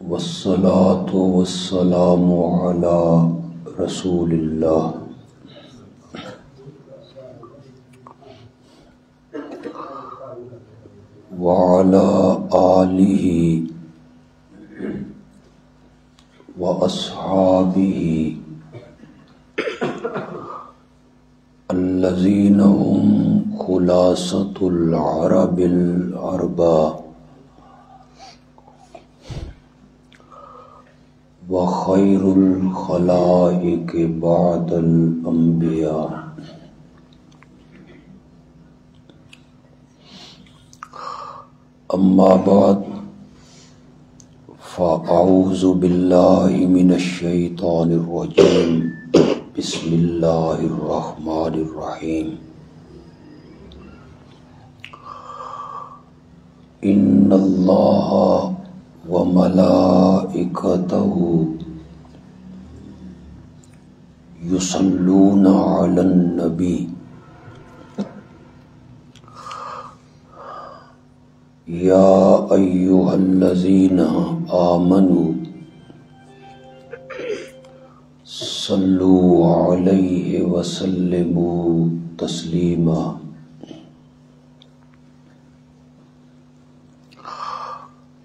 والصلاة والسلام على رسول الله وعلى آله وأصحابه الذين هم خلاصة العرب الأربعة وخير الخلائق بعد الأنبياء أما بعد فأعوذ بالله من الشيطان الرجيم بسم الله الرحمن الرحيم إن الله وملائكته يصلون على النبي يا أيها الذين آمنوا صلوا عليه وسلموا تسليما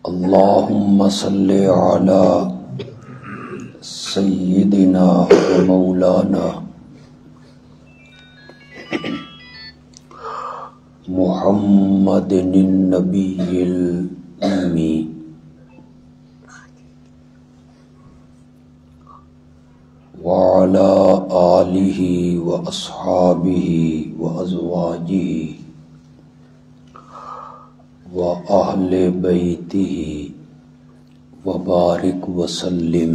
اللهم صل على سيدنا ومولانا محمد النبي الأمي وعلى آله وأصحابه وأزواجه وأهل بيته وبارك وسلم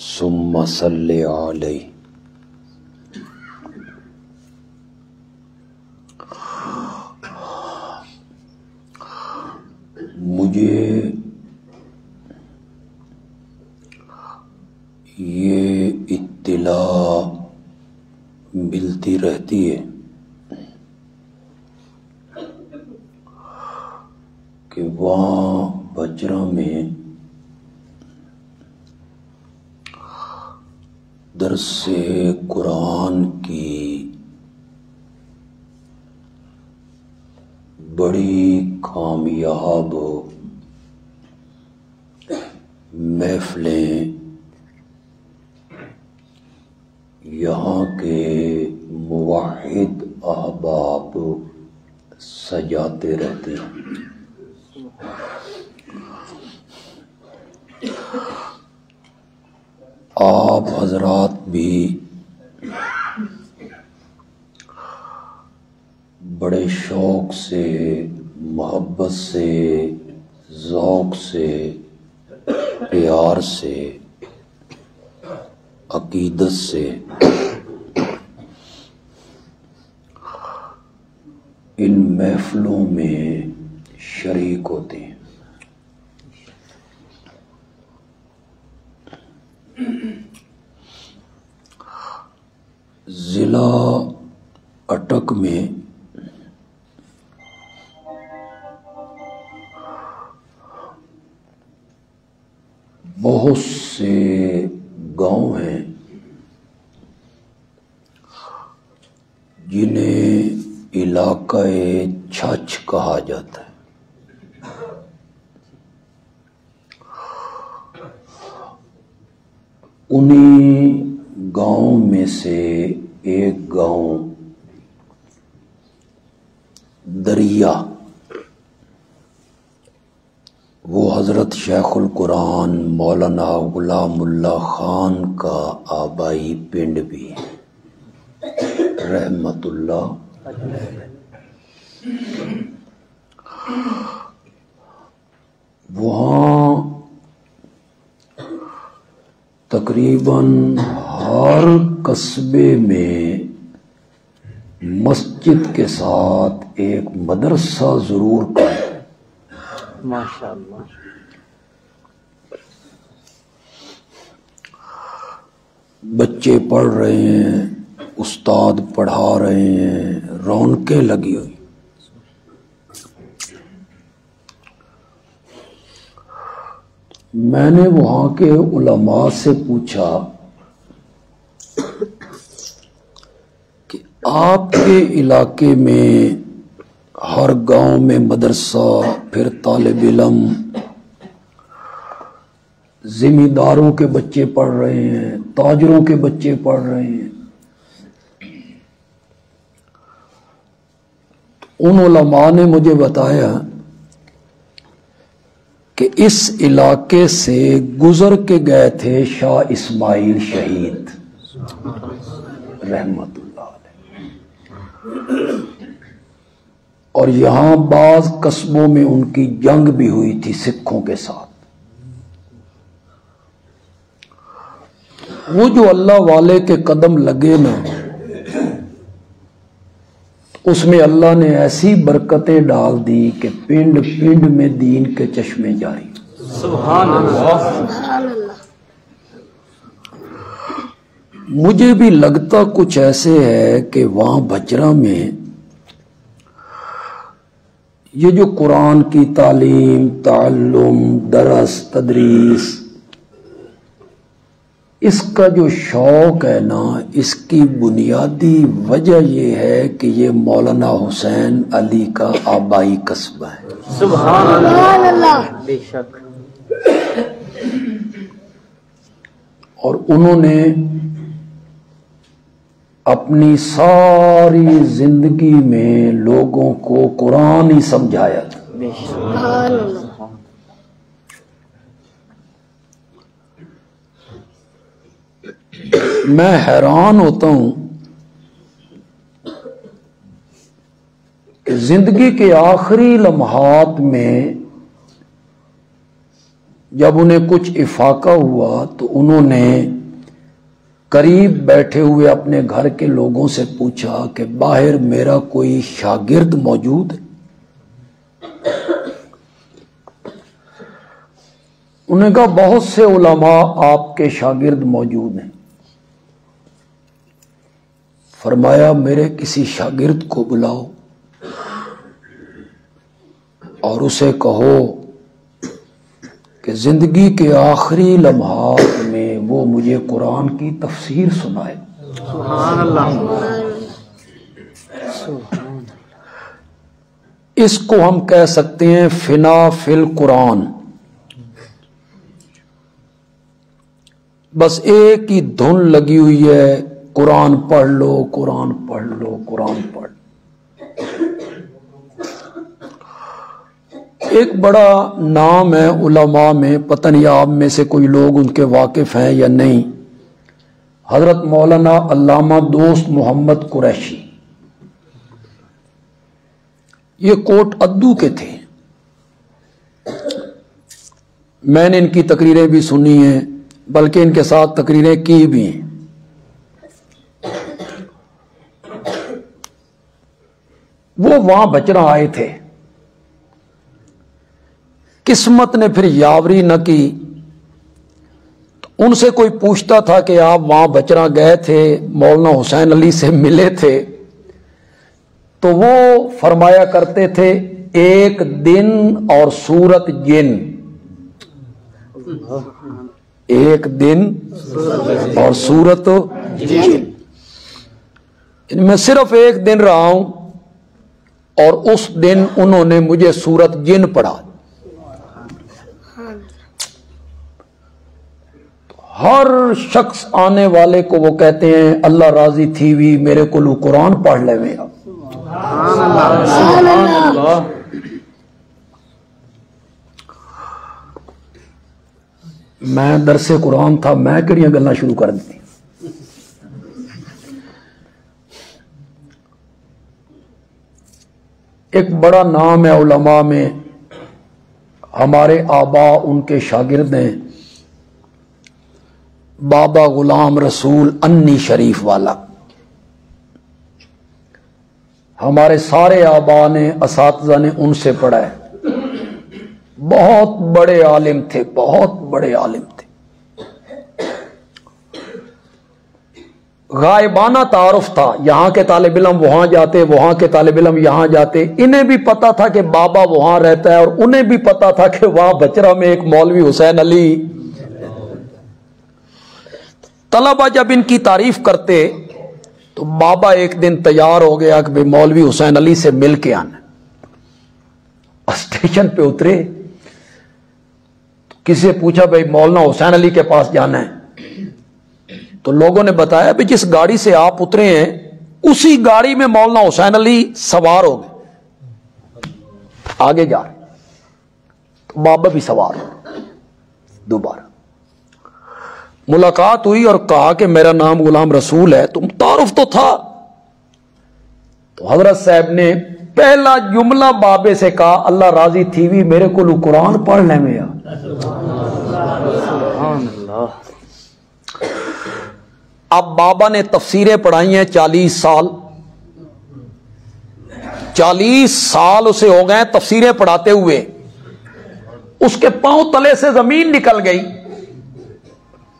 ثم صل عليه مجھے یہ اطلاع ملتی رہتی ہے کہ وہاں بجرہ میں درس قرآن کی بڑی کامیاب محفلیں یہاں کے موحد احباب سجاتے رہتے ہیں۔ آپ حضرات بھی بڑے شوق سے، محبت سے، ذوق سے، پیار سے، عقیدت سے ان محفلوں میں شریک ہوتے ہیں۔ ضلع اٹک میں بہت سے گاؤں ہیں جنہیں علاقہ چھچ کہا جاتا ہے۔ انہی گاؤں میں سے ایک گاؤں دریا، وہ حضرت شیخ القرآن مولانا غلام اللہ خان کا آبائی پنڈ بھی رحمت اللہ۔ وہاں تقریباً ہر قصبے میں مسجد کے ساتھ ایک مدرسہ ضرور کا ہے۔ ماشاءاللہ۔ بچے پڑھ رہے ہیں، استاد پڑھا رہے ہیں، رونقیں لگی ہوئی۔ میں نے وہاں کے علماء سے پوچھا کہ آپ کے علاقے میں ہر گاؤں میں مدرسہ، پھر طالب علم، ذمہ داروں کے بچے پڑھ رہے ہیں، تاجروں کے بچے پڑھ رہے ہیں، ان علماء نے مجھے بتایا کہ اس علاقے سے گزر کے گئے تھے شاہ اسماعیل شہید رحمت اللہ علیہ، اور یہاں بعض قصبوں میں ان کی جنگ بھی ہوئی تھی سکھوں کے ساتھ۔ وہ جو اللہ والے کے قدم لگے نا، اس میں اللہ نے ایسی برکتیں ڈال دی کہ پنڈ پنڈ میں دین کے چشمے جاری۔ سبحان اللہ۔ مجھے بھی لگتا کچھ ایسے ہے کہ وہاں بچرا میں یہ جو قرآن کی تعلیم، تعلم، درس، تدریس، اس کا جو شوق ہے نا، اس کی بنیادی وجہ یہ ہے کہ یہ مولانا حسین علی کا آبائی قصبہ ہے۔ سبحان اللہ، بے شک۔ اور انہوں نے اپنی ساری زندگی میں لوگوں کو قرآن ہی سمجھایا تھا۔ بے شک۔ میں حیران ہوتا ہوں کہ زندگی کے آخری لمحات میں جب انہیں کچھ افاقہ ہوا تو انہوں نے قریب بیٹھے ہوئے اپنے گھر کے لوگوں سے پوچھا کہ باہر میرا کوئی شاگرد موجود ہے؟ انہوں نے کہا بہت سے علماء آپ کے شاگرد موجود ہیں۔ فرمایا میرے کسی شاگرد کو بلاؤ اور اسے کہو کہ زندگی کے آخری لمحات میں وہ مجھے قرآن کی تفسیر سنائے۔ سبحان اللہ۔ اس کو ہم کہہ سکتے ہیں فنا فی القرآن۔ بس ایک ہی دھن لگی ہوئی ہے، قرآن پڑھ لو، قرآن پڑھ لو، قرآن پڑھ لو۔ ایک بڑا نام ہے علماء میں، پتہ نہیں آپ میں سے کوئی لوگ ان کے واقف ہیں یا نہیں، حضرت مولانا علامہ دوست محمد قریشی۔ یہ کوٹ ادو کے تھے، میں نے ان کی تقریریں بھی سنی ہیں، بلکہ ان کے ساتھ تقریریں کی بھی ہیں۔ وہ وہاں بچرا آئے تھے، قسمت نے پھر یاوری نہ کی، ان سے کوئی پوچھتا تھا کہ آپ وہاں بچرا گئے تھے، مولانا حسین علی سے ملے تھے، تو وہ فرمایا کرتے تھے ایک دن اور صورت جن، ایک دن اور صورت جن، میں صرف ایک دن رہا ہوں اور اس دن انہوں نے مجھے صورت جن پڑھا۔ ہر شخص آنے والے کو وہ کہتے ہیں اللہ راضی تھی وی میرے کو قرآن پڑھ لے میرا۔ میں درس قرآن تھا، میں کہڑیاں گلاں شروع کر دی۔ ایک بڑا نام ہے علماء میں، ہمارے آبا ان کے شاگرد ہیں، بابا غلام رسول انی شریف والا۔ ہمارے سارے آبا نے، اساتذہ نے ان سے پڑھا ہے، بہت بڑے عالم تھے، بہت بڑے عالم تھے۔ غائبانہ تعارف تھا، یہاں کے طالب علم وہاں جاتے، وہاں کے طالب علم یہاں جاتے، انہیں بھی پتا تھا کہ بابا وہاں رہتا ہے اور انہیں بھی پتا تھا کہ وہاں بچرا میں ایک مولوی حسین علی۔ طلبہ جب ان کی تعریف کرتے تو بابا ایک دن تیار ہو گیا کہ مولوی حسین علی سے مل کے آنا۔ اسٹیشن پہ اترے تو کسی سے پوچھا بھائی مولانا حسین علی کے پاس جانا ہے، تو لوگوں نے بتایا کہ جس گاڑی سے آپ اترے ہیں اسی گاڑی میں مولانا حسین علی سوار ہو گئے، آگے جا رہے، تو بابا بھی سوار ہو گئے۔ دوبارہ ملاقات ہوئی اور کہا کہ میرا نام غلام رسول ہے، تم تعارف تو تھا۔ تو حضرت صاحب نے پہلا جملہ بابے سے کہا، اللہ راضی تھی بھی میرے کو قرآن پڑھ لیں میں۔ اب بابا نے تفسیریں پڑھائی ہیں 40 سال، 40 سال اسے ہو گئے تفسیریں پڑھاتے ہوئے، اس کے پاؤں تلے سے زمین نکل گئی۔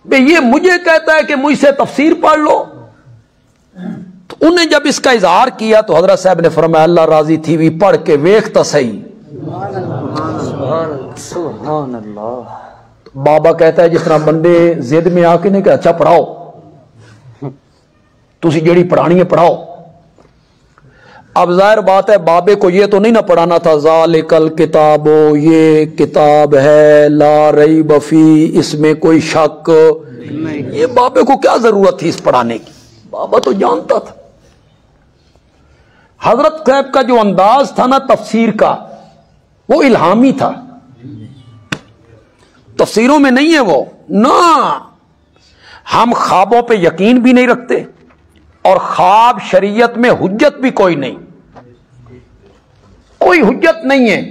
یہ مجھے کہتا ہے کہ مجھ سے تفسیر پڑھ لو۔ تو انہیں جب اس کا اظہار کیا تو حضرت صاحب نے فرمایا اللہ راضی تھی بھی پڑھ کے ویکھ تا صحیح۔ سبحان اللہ۔ بابا کہتا ہے جس طرح بندے زد میں آ کے نہیں کہ اچھا پڑھاؤ، تسی جیڑی پڑھانی ہے پڑھاؤ۔ اب ظاہر بات ہے بابے کو یہ تو نہیں نہ پڑھانا تھا ذالک الکتاب، یہ کتاب ہے لا ریب فی، اس میں کوئی شک نہیں۔ یہ بابے کو کیا ضرورت تھی اس پڑھانے کی، بابا تو جانتا تھا۔ حضرت صاحب کا جو انداز تھا نا تفسیر کا، وہ الہامی تھا، تفسیروں میں نہیں ہے وہ نا۔ ہم خوابوں پہ یقین بھی نہیں رکھتے اور خواب شریعت میں حجت بھی کوئی نہیں، کوئی حجت نہیں ہے،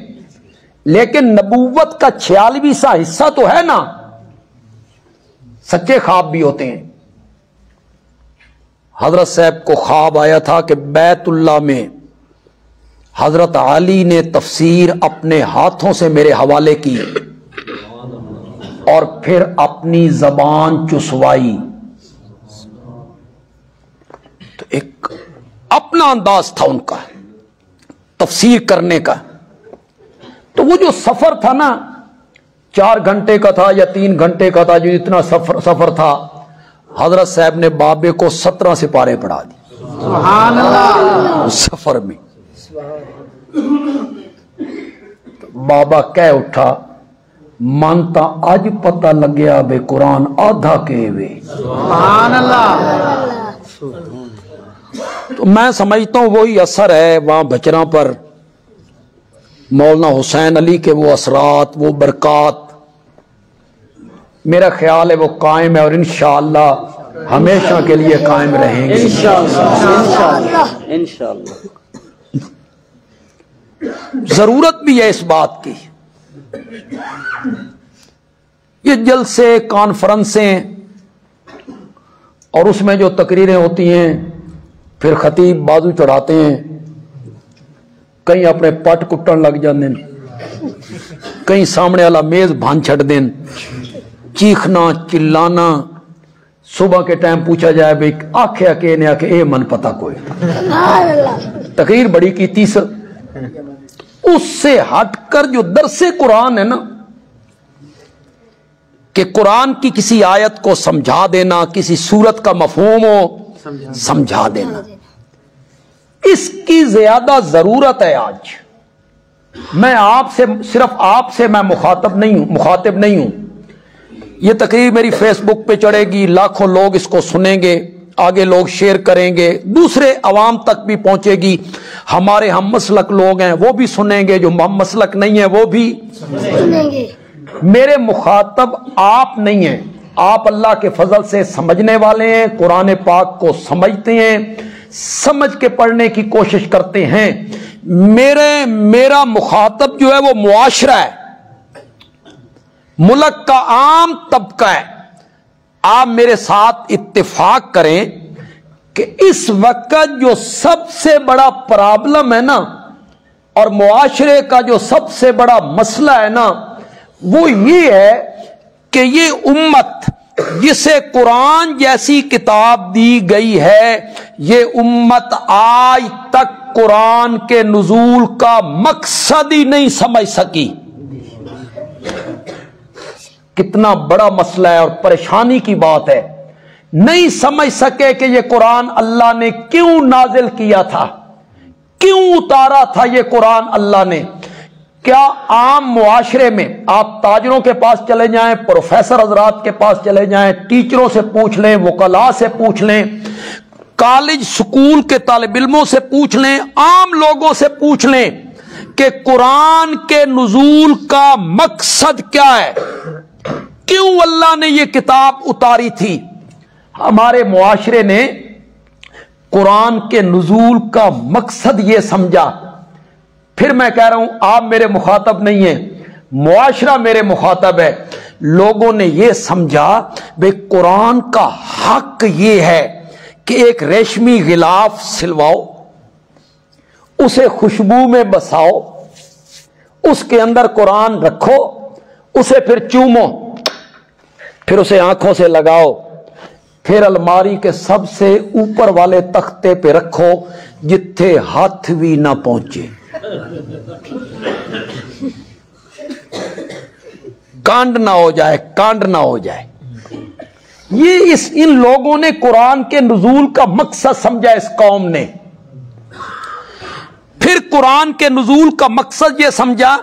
لیکن نبوت کا 46واں حصہ تو ہے نا، سچے خواب بھی ہوتے ہیں۔ حضرت صاحب کو خواب آیا تھا کہ بیت اللہ میں حضرت علی نے تفسیر اپنے ہاتھوں سے میرے حوالے کی اور پھر اپنی زبان چسوائی۔ تو ایک اپنا انداز تھا ان کا تفسیر کرنے کا۔ تو وہ جو سفر تھا نا 4 گھنٹے کا تھا یا 3 گھنٹے کا تھا، جو اتنا سفر تھا، حضرت صاحب نے بابے کو 17 سپارے پڑھا دی سبحان اللہ سفر میں۔ بابا کہہ اٹھا مانتا اج پتہ لگیا بے قرآن آدھا کے وے۔ سبحان اللہ۔ تو میں سمجھتا ہوں وہی اثر ہے وہاں بچراں پر، مولانا حسین علی کے وہ اثرات، وہ برکات، میرا خیال ہے وہ قائم ہے اور انشاءاللہ ہمیشہ کے لیے قائم رہیں گے انشاءاللہ انشاءاللہ۔ ضرورت بھی ہے اس بات کی۔ یہ جلسے کانفرنسیں اور اس میں جو تقریریں ہوتی ہیں، پھر خطیب بازو چڑھاتے ہیں، کہیں اپنے پٹ کٹن لگ جاندے، کہیں سامنے والا میز بھان چھڑ دیں، چیخنا چلانا۔ صبح کے ٹائم پوچھا جائے بھئی آکھیا کہ نے آکھے اے من پتہ کوئی، تقریر بڑی کی تیسر۔ اس سے ہٹ کر جو درس قرآن ہے نا، کہ قرآن کی کسی آیت کو سمجھا دینا، کسی سورت کا مفہوم ہو سمجھا دینا، اس کی زیادہ ضرورت ہے آج۔ میں آپ سے صرف آپ سے میں مخاطب نہیں ہوں۔ یہ تقریر میری فیس بک پہ چڑھے گی، لاکھوں لوگ اس کو سنیں گے، آگے لوگ شیئر کریں گے، دوسرے عوام تک بھی پہنچے گی۔ ہمارے ہم مسلک لوگ ہیں وہ بھی سنیں گے، جو ہم مسلک نہیں ہیں وہ بھی سنیں گے۔ میرے مخاطب آپ نہیں ہیں، آپ اللہ کے فضل سے سمجھنے والے ہیں، قرآن پاک کو سمجھتے ہیں، سمجھ کے پڑھنے کی کوشش کرتے ہیں۔ میرا مخاطب جو ہے وہ معاشرہ ہے، ملک کا عام طبقہ ہے۔ آپ میرے ساتھ اتفاق کریں کہ اس وقت جو سب سے بڑا پرابلم ہے نا، اور معاشرے کا جو سب سے بڑا مسئلہ ہے نا، وہ یہ ہے کہ یہ امت جسے قرآن جیسی کتاب دی گئی ہے، یہ امت آج تک قرآن کے نزول کا مقصد ہی نہیں سمجھ سکی۔ کتنا بڑا مسئلہ ہے اور پریشانی کی بات ہے، نہیں سمجھ سکے کہ یہ قرآن اللہ نے کیوں نازل کیا تھا، کیوں اتارا تھا یہ قرآن اللہ نے۔ کیا عام معاشرے میں آپ تاجروں کے پاس چلے جائیں، پروفیسر حضرات کے پاس چلے جائیں، ٹیچروں سے پوچھ لیں، وکلاء سے پوچھ لیں، کالج سکول کے طالب علموں سے پوچھ لیں، عام لوگوں سے پوچھ لیں کہ قرآن کے نزول کا مقصد کیا ہے، کیوں اللہ نے یہ کتاب اتاری تھی؟ ہمارے معاشرے نے قرآن کے نزول کا مقصد یہ سمجھا، پھر میں کہہ رہا ہوں آپ میرے مخاطب نہیں ہیں، معاشرہ میرے مخاطب ہے، لوگوں نے یہ سمجھا بے قرآن کا حق یہ ہے کہ ایک ریشمی غلاف سلواؤ، اسے خوشبو میں بساؤ، اس کے اندر قرآن رکھو، اسے پھر چومو، پھر اسے آنکھوں سے لگاؤ، پھر الماری کے سب سے اوپر والے تختے پہ رکھو جتھے ہاتھ بھی نہ پہنچے، کانڈ نہ ہو جائے، کانڈ نہ ہو جائے۔ یہ ان لوگوں نے قرآن کے نزول کا مقصد سمجھا، اس قوم نے۔ پھر قرآن کے نزول کا مقصد یہ سمجھا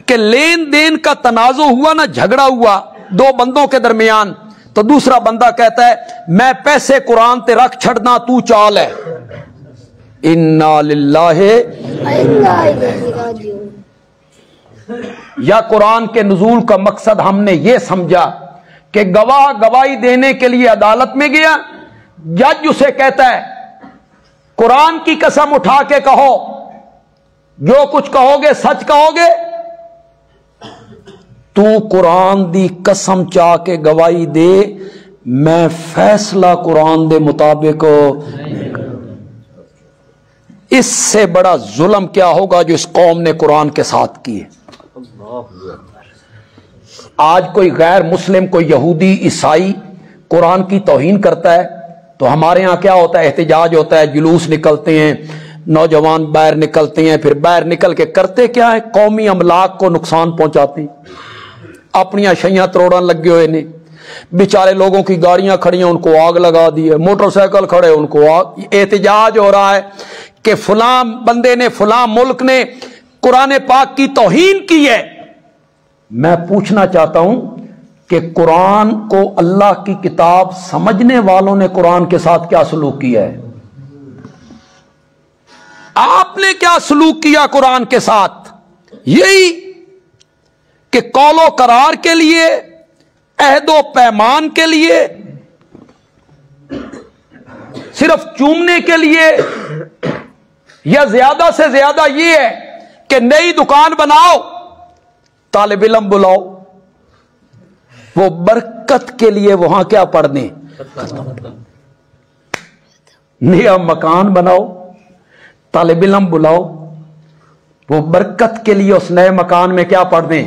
کہ لین دین کا تنازع ہوا نا، جھگڑا ہوا دو بندوں کے درمیان، تو دوسرا بندہ کہتا ہے میں پیسے قرآن تے رکھ چھڑنا، تو چال ہے، انا للہ۔ یا قرآن کے نزول کا مقصد ہم نے یہ سمجھا کہ گواہ گواہی دینے کے لیے عدالت میں گیا، جج اسے کہتا ہے قرآن کی قسم اٹھا کے کہو، جو کچھ کہو گے سچ کہو گے؟ تو قرآن دی قسم چاہ کے گواہی دے، میں فیصلہ قرآن دے مطابق۔ اس سے بڑا ظلم کیا ہوگا جو اس قوم نے قرآن کے ساتھ کیے۔ آج کوئی غیر مسلم، کوئی یہودی، عیسائی قرآن کی توہین کرتا ہے تو ہمارے ہاں کیا ہوتا ہے؟ احتجاج ہوتا ہے، جلوس نکلتے ہیں، نوجوان باہر نکلتے ہیں، پھر باہر نکل کے کرتے کیا ہے؟ قومی املاک کو نقصان پہنچاتے ہیں، اپنی اشیاء تروڑن لگے ہوئے نے، بیچارے لوگوں کی گاڑیاں کھڑی ہیں ان کو آگ لگا دی ہے، موٹر سائیکل کھڑے ان کو آگ۔ احتجاج ہو رہا ہے کہ فلاں بندے نے، فلاں ملک نے قرآن پاک کی توہین کی ہے۔ میں پوچھنا چاہتا ہوں کہ قرآن کو اللہ کی کتاب سمجھنے والوں نے قرآن کے ساتھ کیا سلوک کیا ہے؟ آپ نے کیا سلوک کیا قرآن کے ساتھ؟ یہی کہ قول و قرار کے لیے، عہد و پیمان کے لیے، صرف چومنے کے لیے، یا زیادہ سے زیادہ یہ ہے کہ نئی دکان بناؤ، طالب علم بلاؤ، وہ برکت کے لیے وہاں کیا پڑھ دیں؟ نیا مکان بناؤ، طالب علم بلاؤ، وہ برکت کے لیے اس نئے مکان میں کیا پڑھ دیں؟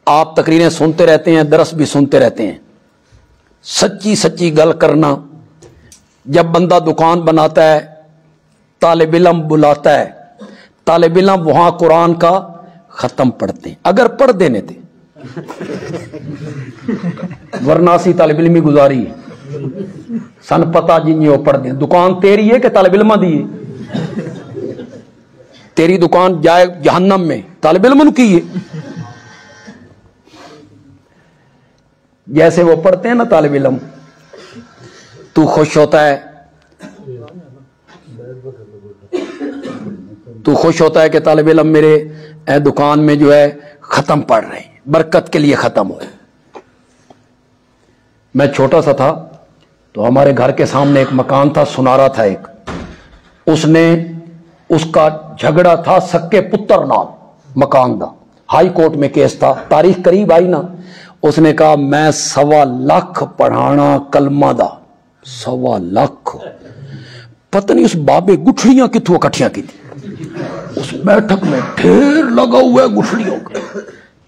آپ تقریریں سنتے رہتے ہیں، درس بھی سنتے رہتے ہیں، سچی سچی گل کرنا۔ جب بندہ دکان بناتا ہے، طالب علم بلاتا ہے، طالب علم وہاں قرآن کا ختم پڑھتے ہیں، اگر پڑھ دینے تھے، ورنہ سی طالب علمی گزاری سن پتا جی وہ پڑھ دیں۔ دکان تیری ہے کہ طالب علم دی ہے؟ تیری دکان جائے جہنم میں، طالب علم کی ہے۔ جیسے وہ پڑھتے ہیں نا طالب علم، تو خوش ہوتا ہے، تو خوش ہوتا ہے کہ طالب علم میرے دکان میں جو ہے ختم پڑھ رہے ہیں، برکت کے لیے ختم ہوئے۔ میں چھوٹا سا تھا تو ہمارے گھر کے سامنے ایک مکان تھا، سنارا تھا ایک، اس کا جھگڑا تھا سکے پتر نال مکان دا، ہائی کورٹ میں کیس تھا، تاریخ قریب آئی نا، اس نے کہا میں 1.25 لاکھ پڑھانا کلمہ دا، 1.25 لاکھ، پتہ نہیں اس بابے گٹھڑیاں کتوں اکٹھیاں کی تھی، اس بیٹھک میں ڈھیر لگا ہوا ہے گٹھڑیوں کا،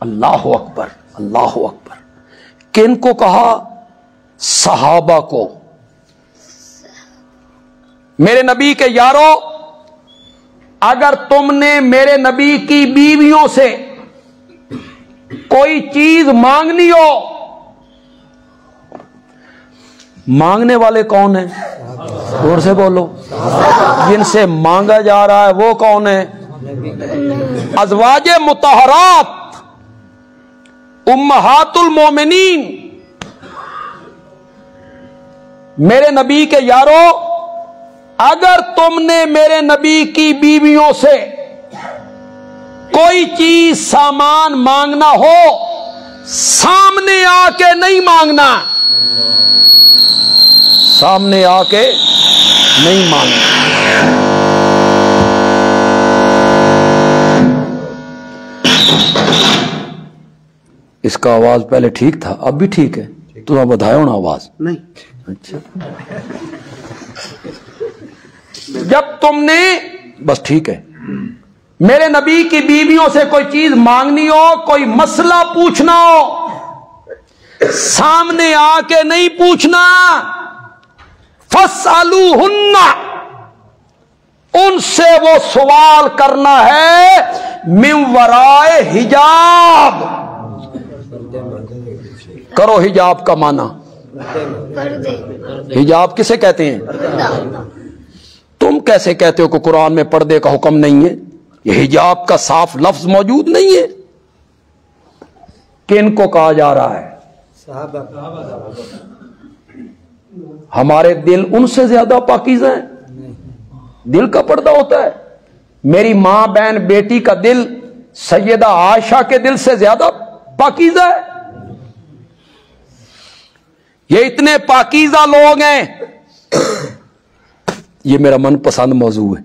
اللہ اکبر اللہ اکبر. کن کو کہا؟ صحابہ کو. میرے نبی کے یارو، اگر تم نے میرے نبی کی بیویوں سے کوئی چیز مانگنی ہو، مانگنے والے کون ہیں؟ زور سے بولو. جن سے مانگا جا رہا ہے وہ کون ہے؟ ازواج مطہرات امہات المومنین. میرے نبی کے یارو، اگر تم نے میرے نبی کی بیویوں سے کوئی چیز سامان مانگنا ہو، سامنے آ کے نہیں مانگنا، سامنے آ کے نہیں مانگنا. اس کا آواز پہلے ٹھیک تھا، اب بھی ٹھیک ہے؟ تو بدھائے نا آواز نہیں. اچھا، جب تم نے بس ٹھیک ہے میرے نبی کی بیویوں سے کوئی چیز مانگنی ہو، کوئی مسئلہ پوچھنا ہو، سامنے آ کے نہیں پوچھنا. فاسألوہن، ان سے وہ سوال کرنا ہے من ورائے حجاب. کرو حجاب کا معنی. حجاب کسے کہتے ہیں؟ تم کیسے کہتے ہو کہ قرآن میں پردے کا حکم نہیں ہے؟ یہ حجاب کا صاف لفظ موجود نہیں ہے. کن کو کہا جا رہا ہے؟ ہمارے دل ان سے زیادہ پاکیزہ ہیں. دل کا پردہ ہوتا ہے. میری ماں بہن بیٹی کا دل سیدہ عائشہ کے دل سے زیادہ پاکیزہ ہے. یہ اتنے پاکیزہ لوگ ہیں. یہ میرا من پسند موضوع ہے.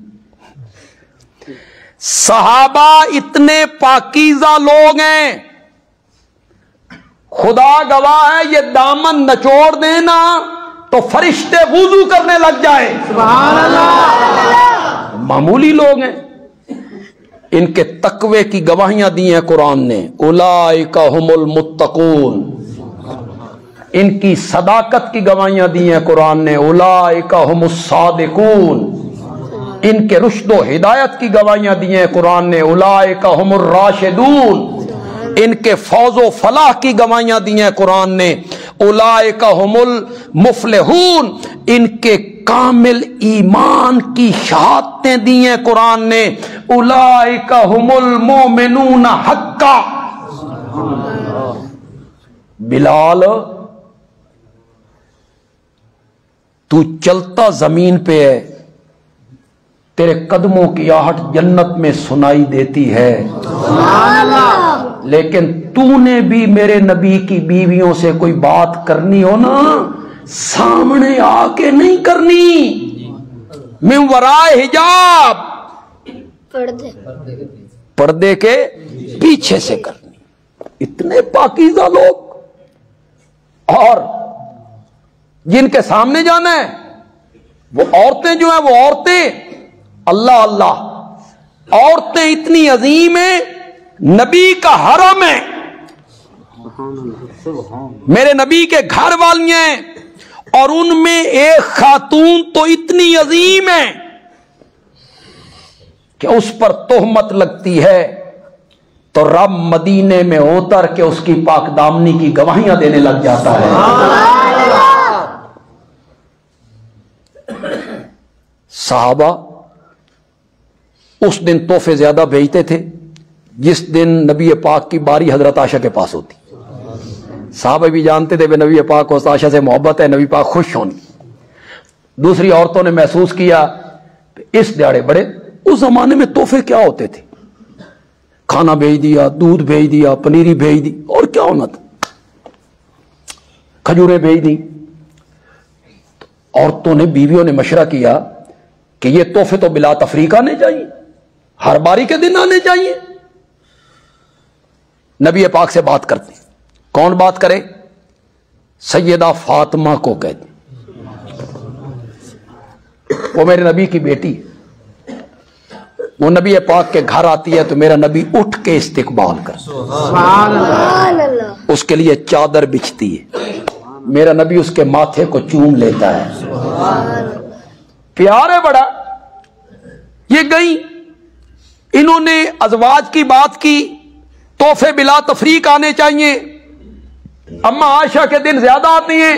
صحابہ اتنے پاکیزہ لوگ ہیں، خدا گواہ ہے یہ دامن نچوڑ دینا تو فرشتے وضو کرنے لگ جائے. سبحان اللہ. معمولی لوگ ہیں. ان کے تقوی کی گواہیاں دی ہیں قرآن نے. اولئک ھم المتقون. ان کی صداقت کی گواہیاں دی ہیں قرآن نے. اولئک ھم الصادقون. ان کے رشد و ہدایت کی گواہیاں دی ہیں قرآن نے. اولئک ھم الراشدون. ان کے فوز و فلاح کی گواہیاں دی ہیں قرآن نے. اولئک ھم المفلحون. ان کے کامل ایمان کی شہادتیں دی ہیں قرآن نے. اولئک ھم المؤمنون حقا. بلال، تو چلتا زمین پہ ہے، تیرے قدموں کی آہٹ جنت میں سنائی دیتی ہے، لیکن تو نے بھی میرے نبی کی بیویوں سے کوئی بات کرنی ہو نا، سامنے آ کے نہیں کرنی، من ورائے حجاب، پردے کے پیچھے سے کرنی. اتنے پاکیزہ لوگ. اور جن کے سامنے جانا ہے وہ عورتیں جو ہیں، وہ عورتیں اللہ اللہ، عورتیں اتنی عظیم ہیں، نبی کا حرم ہے، میرے نبی کے گھر والی ہیں، اور ان میں ایک خاتون تو اتنی عظیم ہے کہ اس پر تہمت لگتی ہے تو رب مدینے میں اتر کے اس کی پاک دامنی کی گواہیاں دینے لگ جاتا ہے. صحابہ اس دن تحفے زیادہ بھیجتے تھے جس دن نبی پاک کی باری حضرت عائشہ کے پاس ہوتی. صحابہ بھی جانتے تھے کہ نبی پاک کو عائشہ سے محبت ہے، نبی پاک خوش ہونی. دوسری عورتوں نے محسوس کیا اس دیہڑے بڑے، اس زمانے میں تحفے کیا ہوتے تھے؟ کھانا بھیج دیا، دودھ بھیج دیا، پنیری بھیج دی، اور کیا ہونا تھا؟ کھجوریں بھیج دی. عورتوں نے، بیویوں نے مشورہ کیا کہ یہ تحفے تو بلا تفریق آنے چاہیے، ہر باری کے دن آنے چاہیے. نبی پاک سے بات کرتے ہیں. کون بات کرے؟ سیدہ فاطمہ کو کہتے ہیں، وہ میرے نبی کی بیٹی ہے. وہ نبی پاک کے گھر آتی ہے تو میرا نبی اٹھ کے استقبال کر، اس کے لیے چادر بچھتی ہے، میرا نبی اس کے ماتھے کو چوم لیتا ہے، پیار ہے بڑا۔ یہ گئی، انہوں نے ازواج کی بات کی، تحفے بلا تفریق آنے چاہیے، اما عائشہ کے دن زیادہ آتے ہیں۔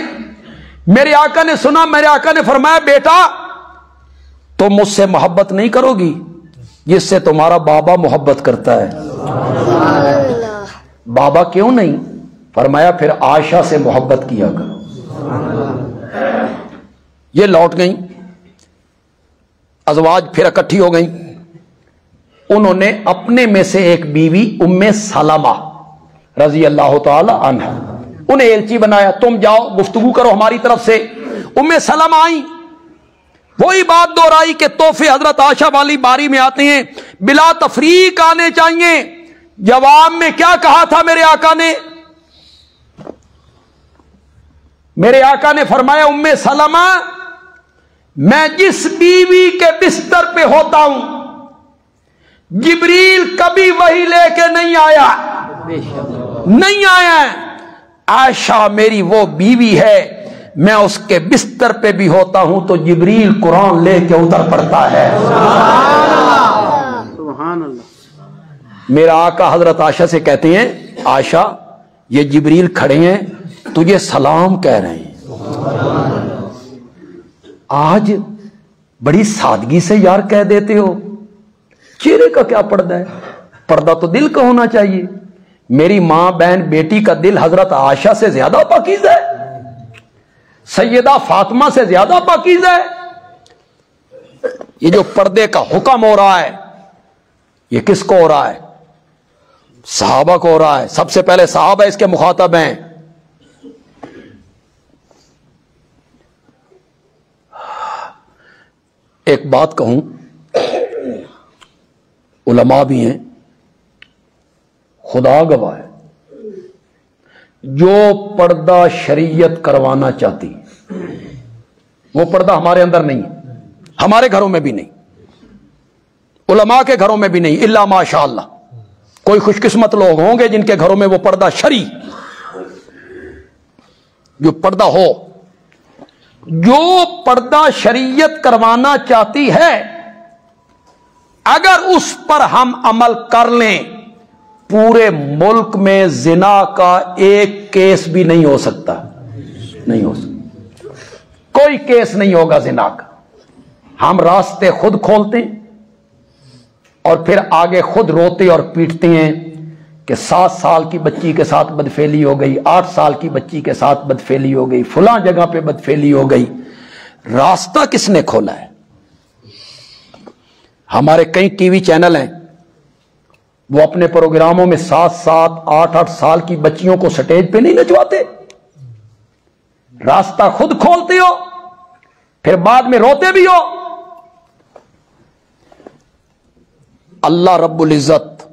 میرے آقا نے سنا، میرے آقا نے فرمایا بیٹا تم مجھ سے محبت نہیں کرو گی جس سے تمہارا بابا محبت کرتا ہے۔ بابا کیوں نہیں؟ فرمایا پھر عائشہ سے محبت کیا کرو۔ یہ لوٹ گئیں، ازواج پھر اکٹھی ہو گئیں، انہوں نے اپنے میں سے ایک بیوی ام سلمہ رضی اللہ تعالی عنہ انہیں ایلچی بنایا، تم جاؤ گفتگو کرو ہماری طرف سے۔ ام سلمہ آئیں، وہی بات دہرائی کہ تحفے حضرت عائشہ والی باری میں آتے ہیں، بلا تفریق آنے چاہیے۔ جواب میں کیا کہا تھا میرے آقا نے؟ میرے آقا نے فرمایا ام سلمہ میں جس بیوی کے بستر پہ ہوتا ہوں جبریل کبھی وحی لے کے نہیں آیا، نہیں آیا۔ عائشہ میری وہ بیوی ہے، میں اس کے بستر پہ بھی ہوتا ہوں تو جبریل قرآن لے کے اتر پڑتا ہے۔ سبحان اللہ۔ میرا آقا حضرت عائشہ سے کہتے ہیں عائشہ یہ جبریل کھڑے ہیں تجھے سلام کہہ رہے ہیں۔ آج بڑی سادگی سے یار کہہ دیتے ہو، چہرے کا کیا پردہ ہے؟ پردہ تو دل کا ہونا چاہیے۔ میری ماں بہن بیٹی کا دل حضرت عائشہ سے زیادہ پاکیزہ ہے، سیدہ فاطمہ سے زیادہ پاکیزہ ہے۔ یہ جو پردے کا حکم ہو رہا ہے یہ کس کو ہو رہا ہے؟ صحابہ کو ہو رہا ہے، سب سے پہلے صحابہ اس کے مخاطب ہیں۔ ایک بات کہوں، علماء بھی ہیں، خدا گواہ ہے، جو پردہ شریعت کروانا چاہتی وہ پردہ ہمارے اندر نہیں ہے، ہمارے گھروں میں بھی نہیں، علماء کے گھروں میں بھی نہیں، الا ماشاء اللہ۔ کوئی خوش قسمت لوگ ہوں گے جن کے گھروں میں وہ پردہ شرعی جو پردہ ہو، جو پردہ شریعت کروانا چاہتی ہے اگر اس پر ہم عمل کر لیں پورے ملک میں زنا کا ایک کیس بھی نہیں ہو سکتا، نہیں ہو سکتا، کوئی کیس نہیں ہوگا زنا کا۔ ہم راستے خود کھولتے ہیں اور پھر آگے خود روتے اور پیٹتے ہیں کہ 7 سال کی بچی کے ساتھ بدفعلی ہو گئی، 8 سال کی بچی کے ساتھ بدفعلی ہو گئی، فلاں جگہ پہ بدفعلی ہو گئی۔ راستہ کس نے کھولا ہے؟ ہمارے کئی ٹی وی چینل ہیں، وہ اپنے پروگراموں میں 7 8 سال کی بچیوں کو سٹیج پہ نہیں نچواتے۔ راستہ خود کھولتے ہو پھر بعد میں روتے بھی ہو۔ اللہ رب العزت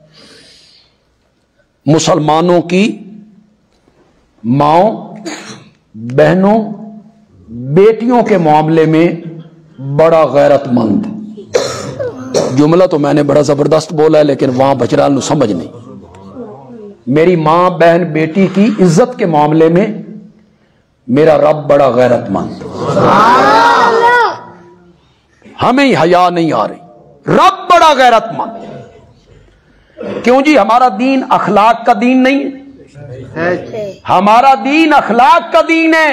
مسلمانوں کی ماؤں، بہنوں، بیٹیوں کے معاملے میں بڑا غیرت مند ہے۔ جملہ تو میں نے بڑا زبردست بولا ہے لیکن وہاں بچرا نو سمجھ نہیں۔ میری ماں بہن بیٹی کی عزت کے معاملے میں میرا رب بڑا غیرت مند، ہمیں حیا نہیں آ رہی، رب بڑا غیرت مند۔ کیوں جی؟ ہمارا دین اخلاق کا دین نہیں ہے، ہمارا دین اخلاق کا دین ہے۔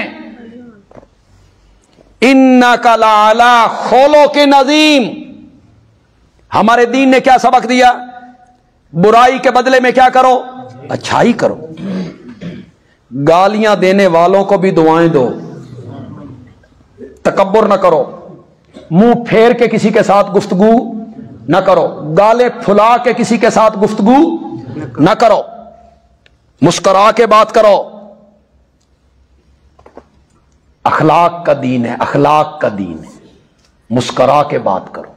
انک لعلی خلق عظیم، ہمارے دین نے کیا سبق دیا؟ برائی کے بدلے میں کیا کرو؟ اچھائی کرو۔ گالیاں دینے والوں کو بھی دعائیں دو، تکبر نہ کرو، منہ پھیر کے کسی کے ساتھ گفتگو نہ کرو، گالے پھلا کے کسی کے ساتھ گفتگو نہ کرو، مسکرا کے بات کرو۔ اخلاق کا دین ہے، اخلاق کا دین ہے، مسکرا کے بات کرو۔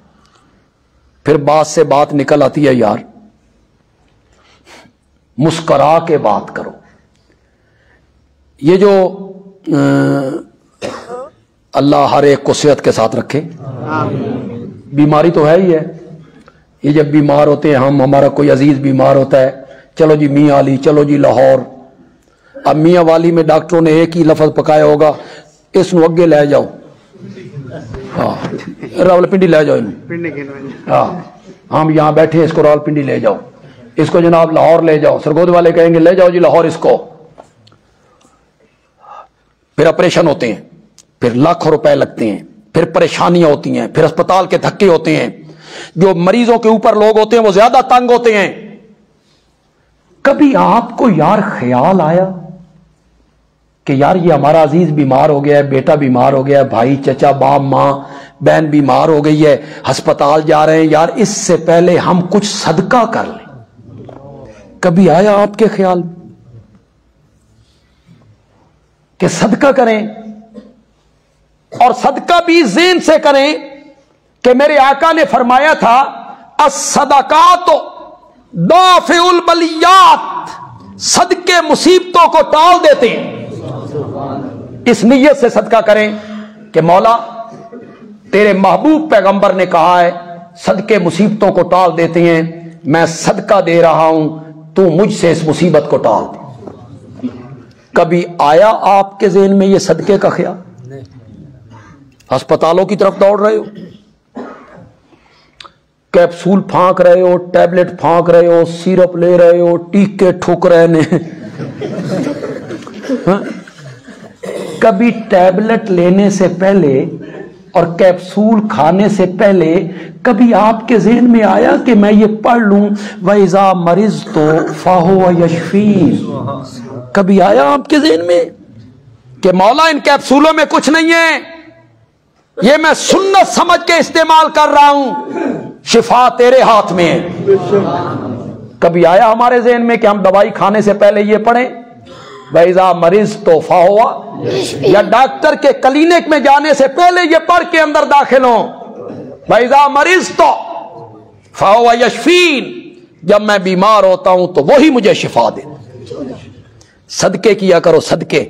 پھر بات سے بات نکل آتی ہے یار، مسکرا کے بات کرو۔ یہ جو اللہ ہر ایک کو صحت کے ساتھ رکھے، بیماری تو ہے ہی ہے، یہ جب بیمار ہوتے ہیں ہمارا کوئی عزیز بیمار ہوتا ہے، چلو جی میاں علی، چلو جی لاہور. اب میاں والی میں ڈاکٹروں نے ایک ہی لفظ پکایا ہوگا، اس نو اگے لے جاؤ، ہاں راولپنڈی لے جاؤ، ہاں ہم یہاں بیٹھے اس کو راولپنڈی لے جاؤ، اس کو جناب لاہور لے جاؤ. سرگود والے کہیں گے لے جاؤ جی لاہور اس کو. پھر آپریشن ہوتے ہیں، پھر لاکھوں روپے لگتے ہیں، پھر پریشانیاں ہوتی ہیں، پھر اسپتال کے دھکے ہوتے ہیں. جو مریضوں کے اوپر لوگ ہوتے ہیں وہ زیادہ تنگ ہوتے ہیں. کبھی آپ کو یار خیال آیا کہ یار یہ ہمارا عزیز بیمار ہو گیا ہے، بیٹا بیمار ہو گیا ہے، بھائی چچا باپ ماں بہن بیمار ہو گئی ہے، ہسپتال جا رہے ہیں، یار اس سے پہلے ہم کچھ صدقہ کر لیں؟ کبھی آیا آپ کے خیال میں کہ صدقہ کریں؟ اور صدقہ بھی ذہن سے کریں کہ میرے آقا نے فرمایا تھا الصدقات دافع البلیات، صدقے مصیبتوں کو ٹال دیتے ہیں. اس نیت سے صدقہ کریں کہ مولا تیرے محبوب پیغمبر نے کہا ہے صدقے مصیبتوں کو ٹال دیتے ہیں، میں صدقہ دے رہا ہوں، تو مجھ سے اس مصیبت کو ٹال دے. کبھی آیا آپ کے ذہن میں یہ صدقے کا خیال؟ ہسپتالوں کی طرف دوڑ رہے ہو، کیپسول پھانک رہے ہو، ٹیبلٹ پھانک رہے ہو، سیرپ لے رہے ہو، ٹیکے ٹھوک رہے ہیں. کبھی ٹیبلٹ لینے سے پہلے اور کیپسول کھانے سے پہلے کبھی آپ کے ذہن میں آیا کہ میں یہ پڑھ لوں وَإِذَا مَرِضْتُ فَهُوَ يَشْفِينِ؟ کبھی آیا آپ کے ذہن میں کہ مولا ان کیپسولوں میں کچھ نہیں ہے، یہ میں سنت سمجھ کے استعمال کر رہا ہوں، شفا تیرے ہاتھ میں ہے؟ کبھی آیا ہمارے ذہن میں کہ ہم دوائی کھانے سے پہلے یہ پڑھیں وَإِذَا مَرِضْتُ فَهُوَ، یا ڈاکٹر کے کلینک میں جانے سے پہلے یہ پڑھ کے اندر داخل ہوں وَإِذَا مَرِضْتُ فَهُوَ يَشْفِينِ، جب میں بیمار ہوتا ہوں تو وہی مجھے شفا دے. صدقے کیا کرو، صدقے.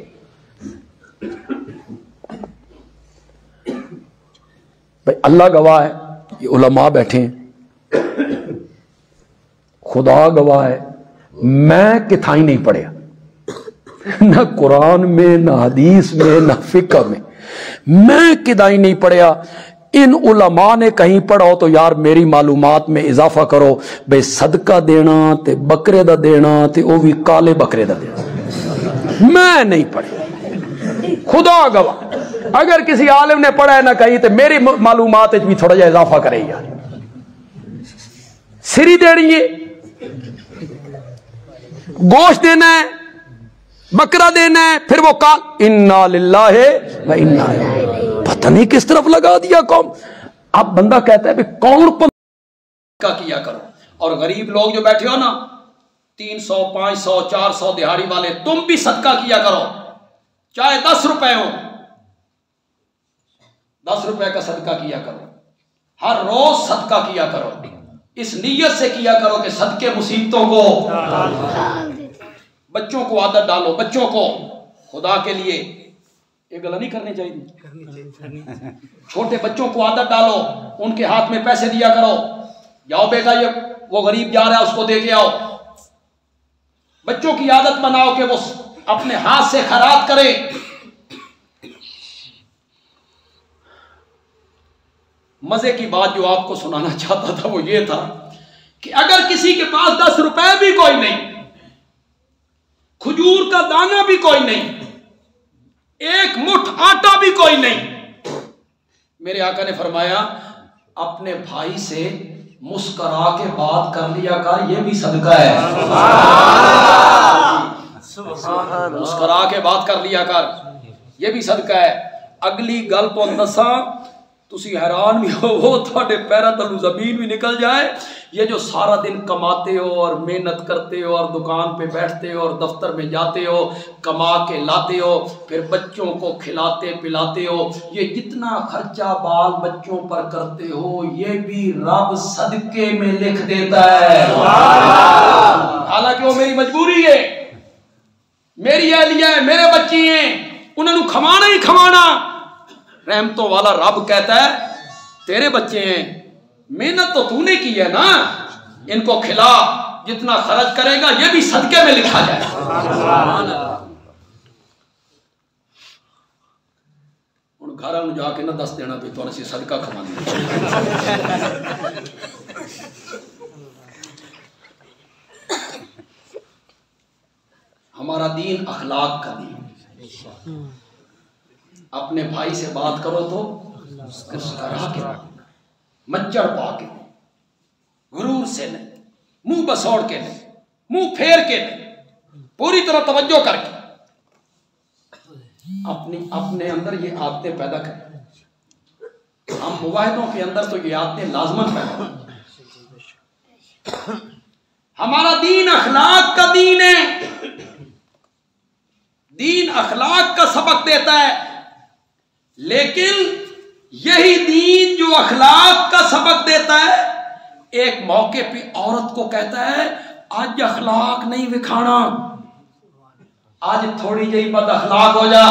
بھائی اللہ گواہ ہے، یہ علماء بیٹھے ہیں، خدا گواہ ہے، میں کتھائی نہیں پڑھیا، نہ قرآن میں، نہ حدیث میں، نہ فقہ میں کدائی نہیں پڑھیا. ان علماء نے کہیں پڑھا ہو تو یار میری معلومات میں اضافہ کرو. بھئی صدقہ دینا تے بکرے دا دینا تے وہ بھی کالے بکرے دا دینا میں نہیں پڑھی، خدا گواہ. اگر کسی عالم نے پڑھا ہے نہ کہیں تو میری معلومات بھی تھوڑا جا اضافہ کرے یار. سری دینی ہے، گوشت دینا ہے، بکرا دینا ہے، پھر وہ کال انا للہ و انا الیہ، پتہ نہیں کس طرف لگا دیا قوم. اب بندہ کہتا ہے کون کا کیا کرو. اور غریب لوگ جو بیٹھے ہو نا 300 500 400 دہاڑی والے، تم بھی صدقہ کیا کرو، چاہے 10 روپے ہو، 10 روپے کا صدقہ کیا کرو، ہر روز صدقہ کیا کرو. اس نیت سے کیا کرو کہ صدقے مصیبتوں کو، بچوں کو عادت ڈالو، بچوں کو خدا کے لیے یہ گلا نہیں کرنی چاہیے، چھوٹے بچوں کو عادت ڈالو، ان کے ہاتھ میں پیسے دیا کرو، جاؤ بیٹا یہ وہ غریب جا رہا ہے اس کو دے کے آؤ. بچوں کی عادت بناؤ کہ وہ اپنے ہاتھ سے خیرات کرے. مزے کی بات جو آپ کو سنانا چاہتا تھا وہ یہ تھا کہ اگر کسی کے پاس 10 روپے بھی کوئی نہیں، کھجور کا دانہ بھی کوئی نہیں، ایک مٹھ آٹا بھی کوئی نہیں، میرے آقا نے فرمایا اپنے بھائی سے مسکرا کے بات کر لیا کر، یہ بھی صدقہ ہے. مسکرا کے بات کر لیا کر، یہ بھی صدقہ ہے. اگلی گل تو دساں تسی حیران بھی ہو، وہ تھوڑے پیرا تلو زمین بھی نکل جائے. یہ جو سارا دن کماتے ہو اور محنت کرتے ہو اور دکان پہ بیٹھتے ہو اور دفتر میں جاتے ہو، کما کے لاتے ہو، پھر بچوں کو کھلاتے پلاتے ہو، یہ جتنا خرچہ بال بچوں پر کرتے ہو یہ بھی رب صدقے میں لکھ دیتا ہے. حالانکہ وہ میری مجبوری ہے، میری اہلیہ ہے، میرے بچی ہیں، انہوں نے کھوانا ہی کھوانا. رحمتوں والا رب کہتا ہے تیرے بچے ہیں، محنت تو تو نے کی ہے نا, ان کو کھلا, جتنا خرچ کرے گا یہ بھی صدقے میں لکھا جائے. ہوں گھر میں جا کے نہ دس دینا بھی تھوڑا سی صدقہ کھوا دیا. ہمارا دین اخلاق کا دین. اپنے بھائی سے بات کرو تو مسکرا کے, مچڑ پا کے, غرور سے نہیں, منہ بسوڑ کے نہیں, منہ پھیر کے نہیں, پوری طرح توجہ کر کے اپنے اندر یہ عادتیں پیدا کریں. ہم مواحدوں کے اندر تو یہ عادتیں لازمن پیدا کریں. ہمارا دین اخلاق کا دین ہے. دین اخلاق کا سبق دیتا ہے, لیکن یہی دین جو اخلاق کا سبق دیتا ہے ایک موقع پہ عورت کو کہتا ہے آج اخلاق نہیں دکھانا, آج تھوڑی جہی بد اخلاق ہو جا.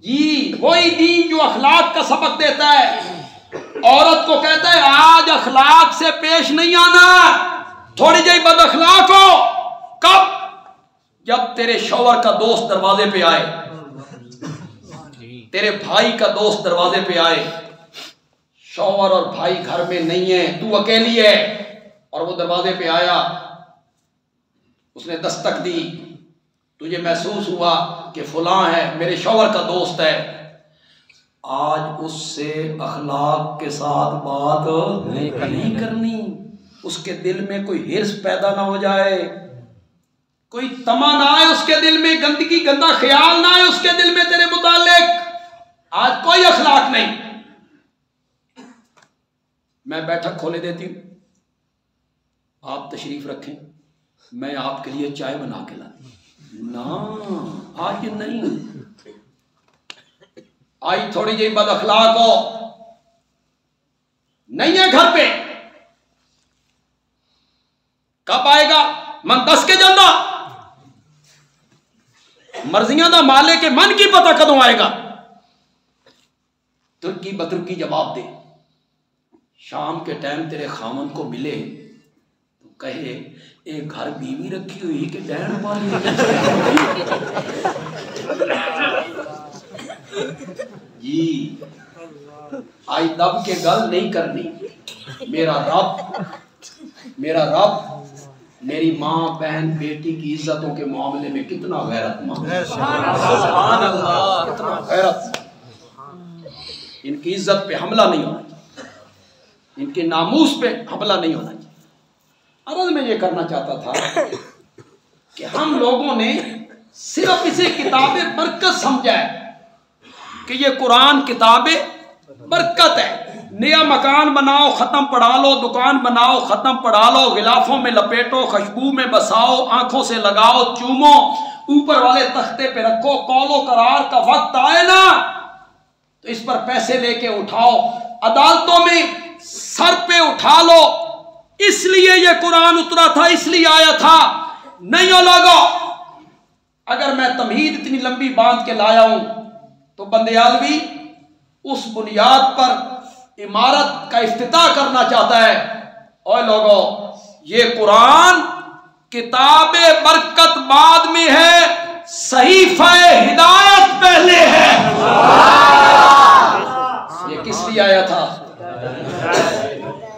جی وہی دین جو اخلاق کا سبق دیتا ہے عورت کو کہتا ہے آج اخلاق سے پیش نہیں آنا, تھوڑی جہی بد اخلاق ہو. کب؟ جب تیرے شوہر کا دوست دروازے پہ آئے, تیرے بھائی کا دوست دروازے پہ آئے, شوہر اور بھائی گھر میں نہیں ہے, تو اکیلی ہے, اور وہ دروازے پہ آیا, اس نے دستک دی, تجھے محسوس ہوا کہ فلاں ہے میرے شوہر کا دوست ہے. آج اس سے اخلاق کے ساتھ بات نہیں کرنی. اس کے دل میں کوئی حرص پیدا نہ ہو جائے, کوئی طمع نہ آئے اس کے دل میں, گندگی گندا خیال نہ آئے اس کے دل میں تیرے متعلق. آج کوئی اخلاق نہیں. میں بیٹھک کھولے دیتی ہوں, آپ تشریف رکھیں, میں آپ کے لیے چائے بنا کے لاتی ہوں. نا آج نہیں. آئی تھوڑی جی بد اخلاق ہو, نہیں ہے گھر پہ, کب آئے گا؟ من دس کے جانا, مرضیاں دا مالے کے من کی پتہ کدوں آئے گا. ترکی بترکی جواب دے. شام کے ٹائم تیرے خامن کو ملے تو کہے ایک گھر بیوی رکھی ہوئی کہ ڈینڈ والی. جی آئی دب کے گل نہیں کرنی. میرا رب میری ماں بہن بیٹی کی عزتوں کے معاملے میں کتنا غیرت مند, کتنا غیرت. ان کی عزت پہ حملہ نہیں ہونا چاہیے, ان کے ناموس پہ حملہ نہیں ہونا چاہیے. عرض میں یہ کرنا چاہتا تھا کہ ہم لوگوں نے صرف اسے کتاب برکت سمجھا ہے کہ یہ قرآن کتاب برکت ہے. نیا مکان بناؤ ختم پڑھا لو, دکان بناؤ ختم پڑھا لو, غلافوں میں لپیٹو, خوشبو میں بساؤ, آنکھوں سے لگاؤ, چومو, اوپر والے تختے پہ رکھو. قول و قرار کا وقت آئے نا تو اس پر پیسے لے کے اٹھاؤ, عدالتوں میں سر پہ اٹھا لو. اس لیے یہ قرآن اترا تھا, اس لیے آیا تھا. نہیں ہو لوگو, اگر میں تمہید اتنی لمبی باندھ کے لایا ہوں تو بندیالوی اس بنیاد پر عمارت کا افتتاح کرنا چاہتا ہے. اوے لوگو, یہ قرآن کتاب برکت بعد میں ہے, صحیفہ ہدایت پہلے ہے. یہ کس لیے آیا تھا؟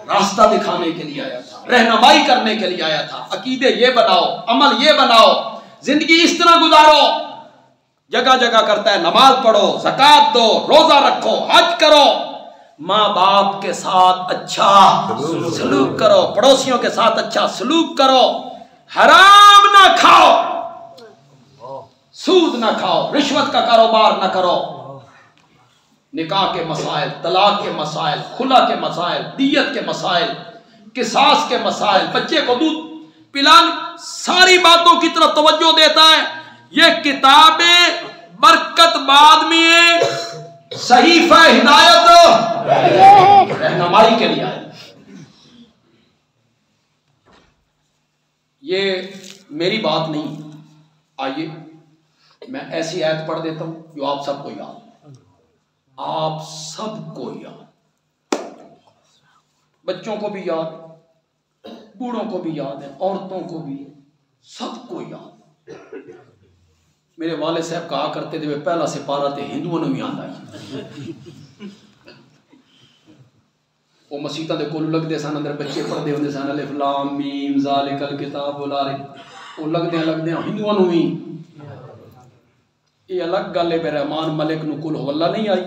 راستہ دکھانے کے لیے آیا تھا, رہنمائی کرنے کے لیے آیا تھا. عقیدے یہ بناؤ, عمل یہ بناؤ, زندگی اس طرح گزارو. جگہ جگہ کرتا ہے نماز پڑھو, زکوٰۃ دو, روزہ رکھو, حج کرو, ماں باپ کے ساتھ اچھا سلوک کرو, پڑوسیوں کے ساتھ اچھا سلوک کرو, حرام نہ کھاؤ, سود نہ کھاؤ, رشوت کا کاروبار نہ کرو. نکاح کے مسائل, طلاق کے مسائل, خلا کے مسائل, دیت کے مسائل, قصاص کے مسائل, بچے کو دودھ پلان, ساری باتوں کی طرف توجہ دیتا ہے. یہ کتاب برکت بعد میں, صحیفہ ہدایت رہنمائی کے لیے آئے. یہ میری بات نہیں. آئیے میں ایسی آیت پڑھ دیتا ہوں جو آپ سب کو یاد, آپ سب کو یاد. بچوں کو بھی یاد، بوڑھوں کو بھی یاد ہے، عورتوں کو بھی، سب کو یاد۔ میرے والد صاحب کہا کرتے تھے وہ پہلا سپارہ تھے ہندوؤں نے بھی آتا ہے، وہ مسیطہ دے کول لگ دے سن، اندر بچے پڑھتے ہوندے سن الف لام میم ذالک الکتاب لا ریب، وہ لگ دے ہندوؤں نے بھی۔ یہ الگ گل ہے، رحمان ملک نو کل ہو اللہ نہیں آئی،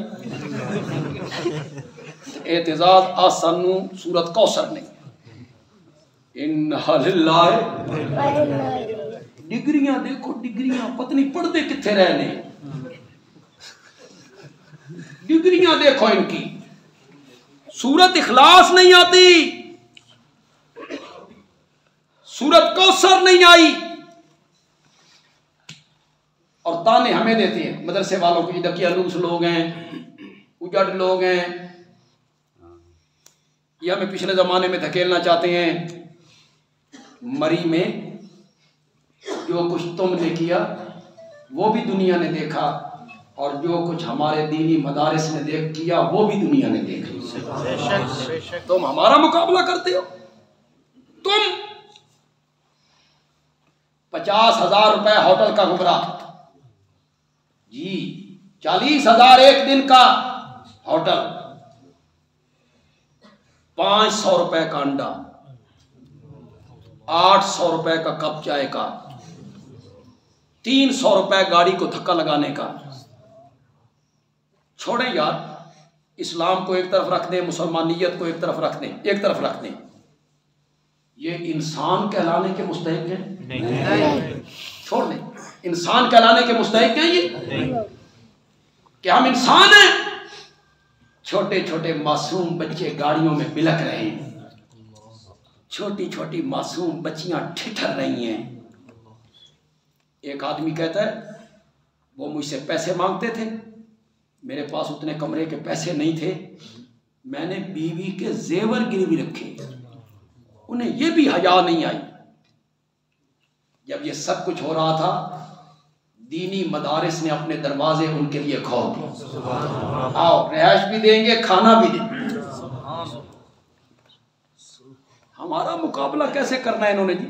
اعتزاز آسان نو سورت کوثر نہیں۔ انہا للہ، ڈگریاں دیکھو ڈگریاں، پتہ نہیں پڑھتے کتنے رہنے، ڈگریاں دیکھو ان کی۔ سورت اخلاص نہیں آتی، سورت کوثر نہیں آئی، اور تانے ہمیں دیتے ہیں مدرسے والوں کو، ادھر کی علوس لوگ ہیں، اجڑ لوگ ہیں، یہ ہمیں پچھلے زمانے میں دھکیلنا چاہتے ہیں۔ مری میں جو کچھ تم نے کیا وہ بھی دنیا نے دیکھا، اور جو کچھ ہمارے دینی مدارس نے کیا وہ بھی دنیا نے دیکھا۔ تم ہمارا مقابلہ کرتے ہو، تم 50,000 روپے ہوٹل کا گھبرا جی، 40,000 ایک دن کا ہوٹل، 500 روپے کا انڈا، 800 روپے کا کپ چائے کا، 300 روپے گاڑی کو دھکا لگانے کا۔ چھوڑیں یار، اسلام کو ایک طرف رکھ دیں، مسلمانیت کو ایک طرف رکھ دیں، یہ انسان کہلانے کے مستحق ہیں؟ نہیں، چھوڑ دیں، انسان کہلانے کے مستحق ہیں یہ؟ کہ ہم انسان ہیں؟ چھوٹے چھوٹے معصوم بچے گاڑیوں میں بلک رہے ہیں، چھوٹی چھوٹی معصوم بچیاں ٹھٹر رہی ہیں۔ ایک آدمی کہتا ہے وہ مجھ سے پیسے مانگتے تھے، میرے پاس اتنے کمرے کے پیسے نہیں تھے، میں نے بیوی کے زیور گروی رکھے، انہیں یہ بھی حیا نہیں آئی۔ جب یہ سب کچھ ہو رہا تھا، دینی مدارس نے اپنے دروازے ان کے لیے کھول دیے، آؤ رہائش بھی دیں گے، کھانا بھی دیں گے۔ ہمارا مقابلہ کیسے کرنا ہے انہوں نے جی؟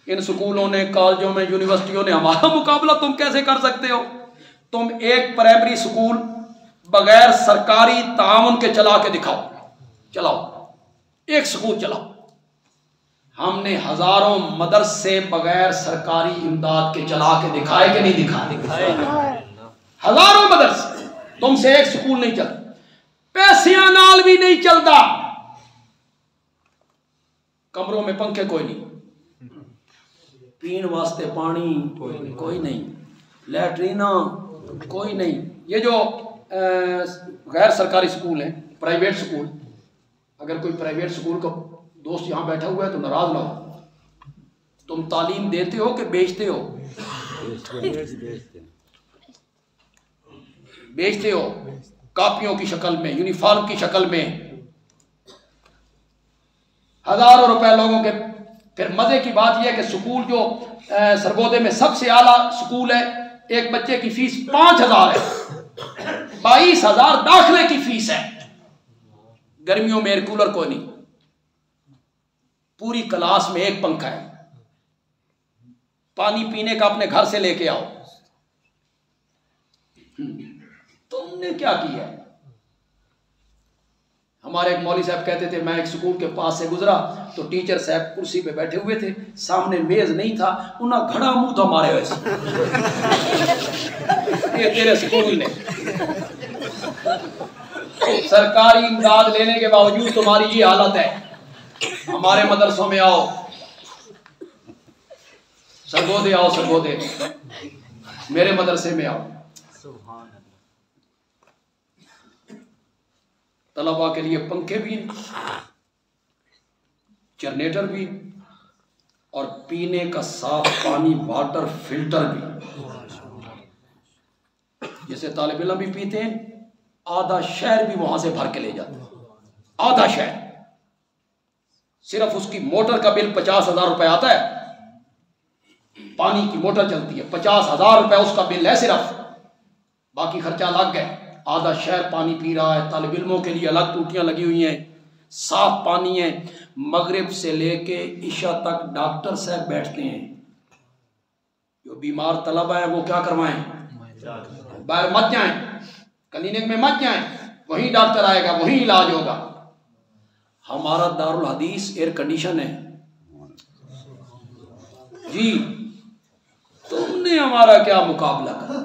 ان سکولوں نے، کالجوں میں، یونیورسٹیوں نے ہمارا مقابلہ تم کیسے کر سکتے ہو؟ تم ایک پرائمری سکول بغیر سرکاری تعاون کے چلا کے دکھاؤ، چلاؤ ایک سکول چلاؤ۔ ہم نے ہزاروں مدرسے بغیر سرکاری امداد کے چلا کے دکھائے کہ نہیں دکھائے؟ ہزاروں مدرسے، تم سے ایک سکول نہیں چلتا، پیسیاں نال بھی نہیں چلتا، کمروں میں پنکھے کوئی نہیں، پین واسطے پانی کوئی نہیں، لیٹرینا کوئی نہیں۔ یہ جو غیر سرکاری سکول ہیں، پرائیویٹ سکول، اگر کوئی پرائیویٹ سکول کا دوست یہاں بیٹھا ہوا ہے تو ناراض نہ ہو، تم تعلیم دیتے ہو کہ بیچتے ہو؟ بیچتے ہو، کاپیوں کی شکل میں، یونیفارم کی شکل میں، ہزاروں روپے لوگوں کے۔ پھر مزے کی بات یہ ہے کہ سکول جو سرگودے میں سب سے اعلیٰ سکول ہے، ایک بچے کی فیس 5,000 ہے، 22,000 داخلے کی فیس ہے، گرمیوں میں ایئر کولر کوئی نہیں، پوری کلاس میں ایک پنکھا ہے، پانی پینے کا اپنے گھر سے لے کے آؤ۔ تم نے کیا کیا؟ ہمارے ایک مولوی صاحب کہتے تھے، میں ایک سکول کے پاس سے گزرا تو ٹیچر صاحب کرسی پہ بیٹھے ہوئے تھے، سامنے میز نہیں تھا، انہاں گھڑا منہ تھا مارے ہوئے سے۔ یہ تیرے سکول نے سرکاری امداد لینے کے باوجود تمہاری یہ حالت ہے۔ ہمارے مدرسوں میں آؤ، سرگودے آؤ، سرگودے میرے مدرسے میں آؤ، طلباء کے لیے پنکھے بھی، جنریٹر بھی، اور پینے کا صاف پانی واٹر فلٹر بھی۔ جیسے طالب علم بھی پیتے ہیں، آدھا شہر بھی وہاں سے بھر کے لے جاتے ہیں، آدھا شہر۔ صرف اس کی موٹر کا بل 50,000 روپے آتا ہے، پانی کی موٹر چلتی ہے، 50,000 روپے اس کا بل ہے صرف، باقی خرچہ لگ گئے۔ آدھا شہر پانی پی رہا ہے، طالب علموں کے لیے الگ ٹوٹیاں لگی ہوئی ہیں، صاف پانی ہے. مغرب سے لے کے عشاء تک ڈاکٹر صاحب بیٹھتے ہیں. جو بیمار طلبہ ہیں وہ کیا کروائیں؟ باہر مت جائیں، کلینک میں مت جائیں، وہیں ڈاکٹر آئے گا، وہیں علاج ہوگا. ہمارا دارالحدیث ایئر کنڈیشن ہے جی. تم نے ہمارا کیا مقابلہ کرا؟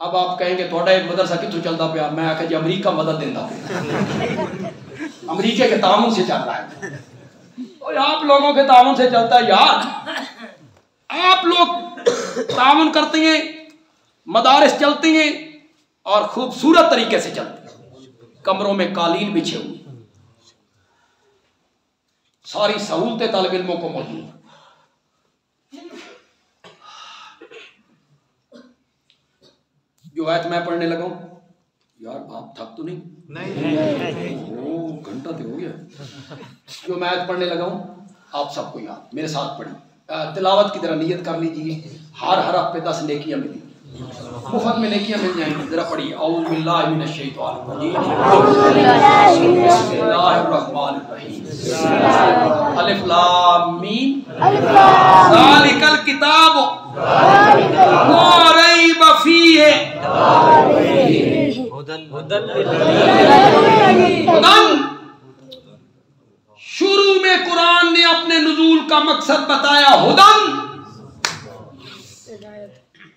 اب آپ کہیں گے تھوڑا ایک مدرسہ کتوں چلتا پیا؟ میں آخر جی امریکہ مدد دیتا پیا، امریکہ کے تعاون سے چل رہا ہے. اور آپ لوگوں کے تعاون سے چلتا ہے یار. آپ لوگ تعاون کرتے ہیں، مدارس چلتی ہیں اور خوبصورت طریقے سے چلتے ہیں. کمروں میں قالین بچھے ہوئے، ساری سہولتیں طالب علموں کو موجود. جو آیت میں پڑھنے لگا ہوں، یار آپ تھک تو نہیں؟ گھنٹہ تو ہو گیا. جو میں آیت پڑھنے لگا ہوں آپ سب کو یاد، میرے ساتھ پڑھی. تلاوت کی طرح نیت کر لیجیے. ہر حرف پہ 10 نیکیاں ملی، مفت میں نیکیاں مل جائیں گی. ذرا پڑھیے. اعوذ باللہ من الشیطان الرجیم، بسم اللہ الرحمن الرحیم. الف لام میم، ذالک الکتاب لا ریب فیہ ہدی. شروع میں قرآن نے اپنے نزول کا مقصد بتایا ہدن،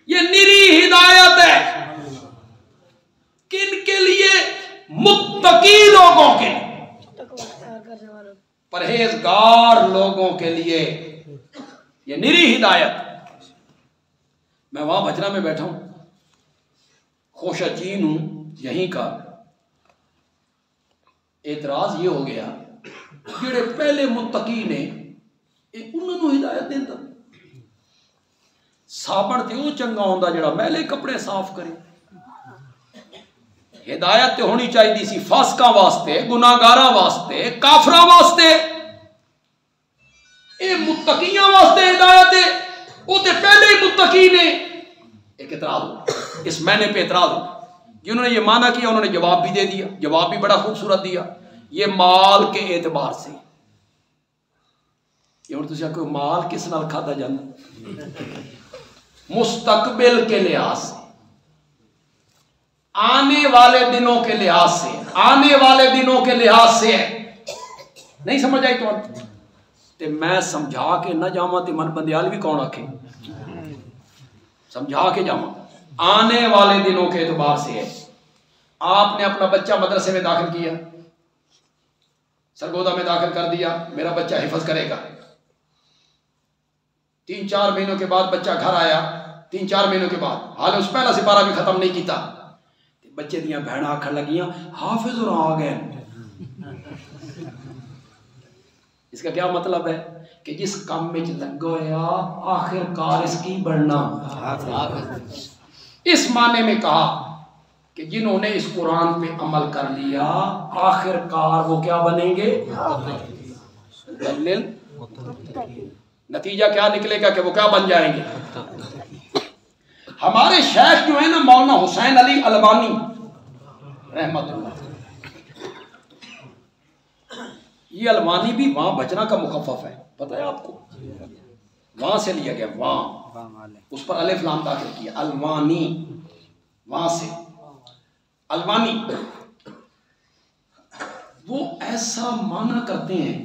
یہ نری ہدایت ہے. کن کے لیے؟ متقی لوگوں کے، پرہیزگار لوگوں کے لیے یہ نری ہدایت. میں وہاں بجرا میں بیٹھا ہوں، خوشا چین ہوں یہیں کا. اعتراض یہ ہو گیا جڑے پہلے متقی نے انہوں نے ہدایت دیتا. صابن تے وہ چنگا ہوندا جڑا میلے کپڑے صاف کرے. ہدایت تے ہونی چاہیے سی فاسقاں واسطے، گناہگاراں واسطے، کافراں واسطے. اے متقیاں واسطے ہدایت ہے. وہ تے پہلے ہی متقی نے. ایک اعتراض ہو، اس معنی پہ اعتراض ہو. جنہوں نے یہ معنی کیا انہوں نے جواب بھی دے دیا، جواب بھی بڑا خوبصورت دیا. یہ مال کے اعتبار سے. یہ اور تجھے کوئی مال کس نال کھادا جانا؟ مستقبل کے لحاظ سے، آنے والے دنوں کے لحاظ سے، آنے والے دنوں کے لحاظ سے ہے. نہیں سمجھ آئی تو میں سمجھا کے نہ جاواں تے من بندیال بھی کون آکھے؟ سمجھا کے جاواں. آنے والے دنوں کے اعتبار سے ہے. آپ نے اپنا بچہ مدرسے میں داخل کیا، سرگودا میں داخل کر دیا، میرا بچہ حفظ کرے گا. 3-4 مہینوں کے بعد بچہ گھر آیا، 3-4 مہینوں کے بعد حال اس پہلا سپارہ بھی ختم نہیں کیتا. بچے دیاں بہن آکھن لگیاں حافظ اور آ گئے. اس کا کیا مطلب ہے؟ کہ جس کام میں لگ گیا آخر کار اس کی بڑھنا. اس معنی میں کہا کہ جنہوں نے اس قرآن پہ عمل کر لیا آخر کار وہ کیا بنیں گے؟ نتیجہ کیا نکلے گا کہ وہ کیا بن جائیں گے؟ ہمارے شیخ جو ہے نا مولانا حسین علی البانی رحمت اللہ، یہ البانی بھی وہاں بجرا کا مخفف ہے، پتہ ہے آپ کو؟ وہاں سے لیا گیا، وہاں اس پر الف لام داخل کیا، البانی وہاں سے. البانی وہ ایسا معنی کرتے ہیں